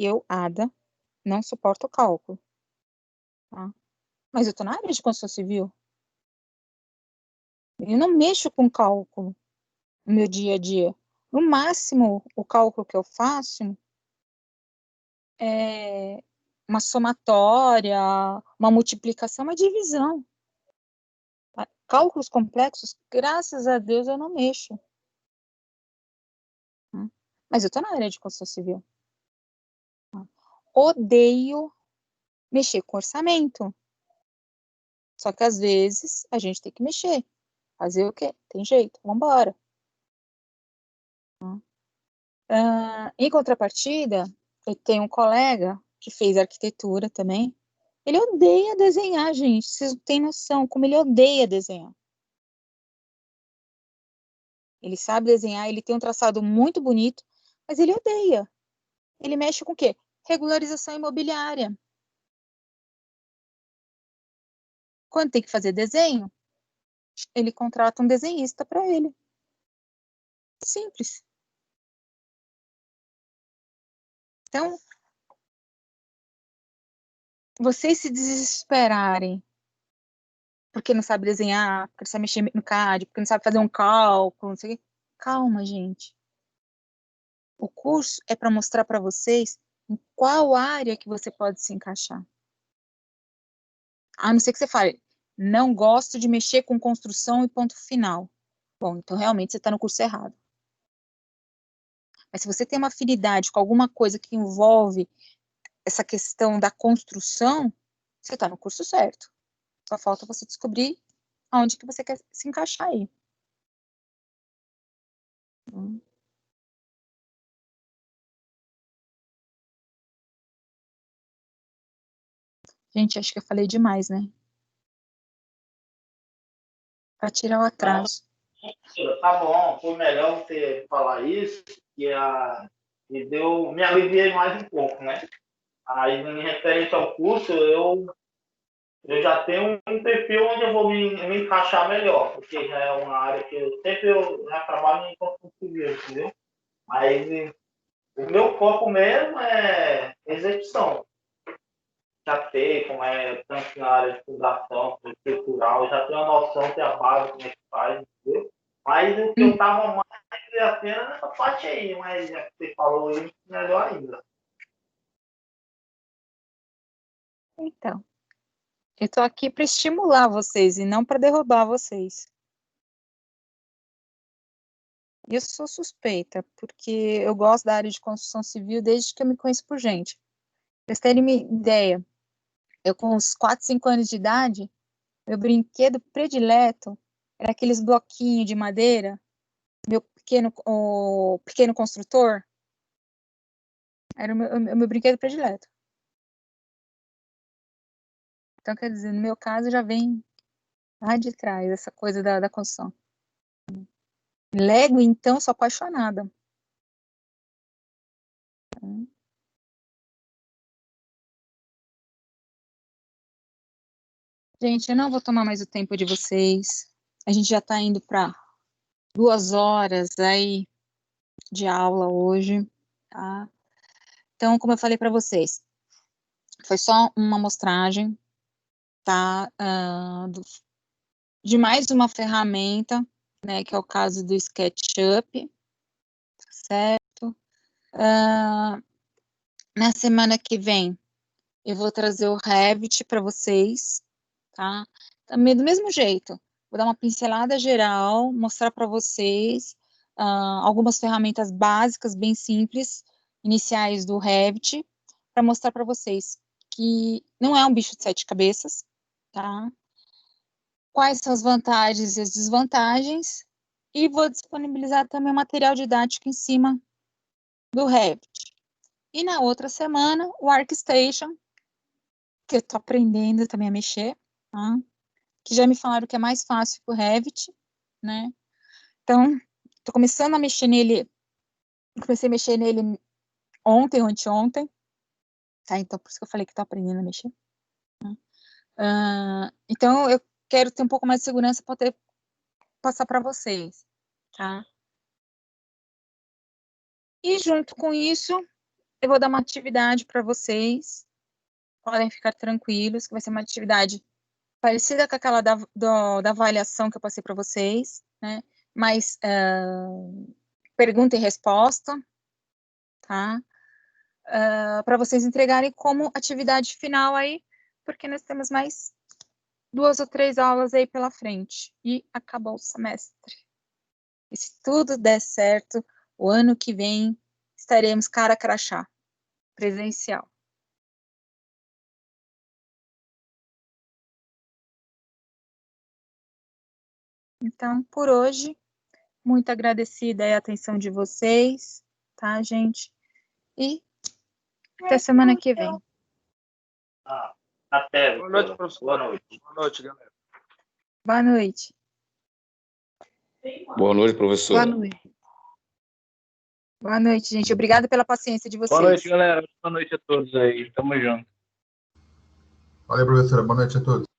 A: Eu, Ada, não suporto cálculo. Tá? Mas eu estou na área de construção civil. Eu não mexo com cálculo no meu dia a dia. No máximo, o cálculo que eu faço é uma somatória, uma multiplicação, uma divisão. Tá? Cálculos complexos, graças a Deus, eu não mexo. Tá? Mas eu estou na área de construção civil. Tá? Odeio mexer com orçamento. Só que, às vezes, a gente tem que mexer. Fazer o quê? Tem jeito, vamos embora. Em contrapartida, eu tenho um colega que fez arquitetura também. Ele odeia desenhar, gente. Vocês não têm noção como ele odeia desenhar. Ele sabe desenhar, ele tem um traçado muito bonito, mas ele odeia. Ele mexe com o quê? Regularização imobiliária. Quando tem que fazer desenho, ele contrata um desenhista para ele. Simples. Então, vocês se desesperarem porque não sabe desenhar, porque não sabe mexer no CAD, porque não sabe fazer um cálculo, não sei o quê. Calma, gente. O curso é para mostrar para vocês em qual área que você pode se encaixar. A não ser que você fale, não gosto de mexer com construção e ponto final. Bom, então realmente você está no curso errado. Mas se você tem uma afinidade com alguma coisa que envolve essa questão da construção, você está no curso certo. Só falta você descobrir aonde que você quer se encaixar aí. Gente, acho que eu falei demais, né? Para tirar o atraso.
D: Tá bom, foi melhor você falar isso, me aliviei mais um pouco, né? Aí, em referente ao curso, eu já tenho um perfil onde eu vou me encaixar melhor, porque já é uma área que eu já trabalho em construção civil, entendeu? Mas o meu foco mesmo é execução. Já sei como é, tanto na área de fundação, estrutural, já tenho a noção que a base, como é que faz, entendeu? Mas o que eu estava mais apenas nessa parte aí, mas já que você falou aí, melhor ainda.
A: Então, eu estou aqui para estimular vocês e não para derrubar vocês. E eu sou suspeita, porque eu gosto da área de construção civil desde que eu me conheço por gente. Pra vocês terem uma ideia, eu com uns 4, 5 anos de idade, meu brinquedo predileto era aqueles bloquinhos de madeira, o pequeno construtor, era o meu brinquedo predileto. Então, quer dizer, no meu caso, já vem lá de trás, essa coisa da construção. Lego, então, sou apaixonada. Gente, eu não vou tomar mais o tempo de vocês. A gente já está indo para 2 horas aí de aula hoje, tá? Então, como eu falei para vocês, foi só uma amostragem, tá? De mais uma ferramenta, né? Que é o caso do SketchUp, certo? Na semana que vem, eu vou trazer o Revit para vocês, tá? Também do mesmo jeito, vou dar uma pincelada geral, mostrar para vocês algumas ferramentas básicas, bem simples, iniciais do Revit, para mostrar para vocês que não é um bicho de 7 cabeças, tá? Quais são as vantagens e as desvantagens, e vou disponibilizar também o material didático em cima do Revit. E na outra semana, o ArcStation, que eu tô aprendendo também a mexer, tá? Que já me falaram que é mais fácil que o Revit, né? Então, tô começando a mexer nele, comecei a mexer nele ontem ou anteontem, tá? Então, por isso que eu falei que tô aprendendo a mexer. Então, eu quero ter um pouco mais de segurança para poder passar para vocês, tá? E junto com isso, eu vou dar uma atividade para vocês, podem ficar tranquilos, que vai ser uma atividade parecida com aquela da avaliação que eu passei para vocês, né? Mas pergunta e resposta, tá? Para vocês entregarem como atividade final aí, porque nós temos mais 2 ou 3 aulas aí pela frente e acabou o semestre. E se tudo der certo, o ano que vem estaremos cara a crachá, presencial. Então, por hoje, muito agradecida a atenção de vocês, tá, gente? E até semana que vem.
D: Até.
C: Boa noite, professor.
D: Boa noite.
C: Boa noite, galera.
A: Boa noite.
F: Boa noite, professora.
B: Boa noite.
A: Boa noite, gente. Obrigada pela paciência de vocês.
G: Boa noite, galera. Boa noite a todos aí. Tamo junto.
E: Valeu, professora. Boa noite a todos.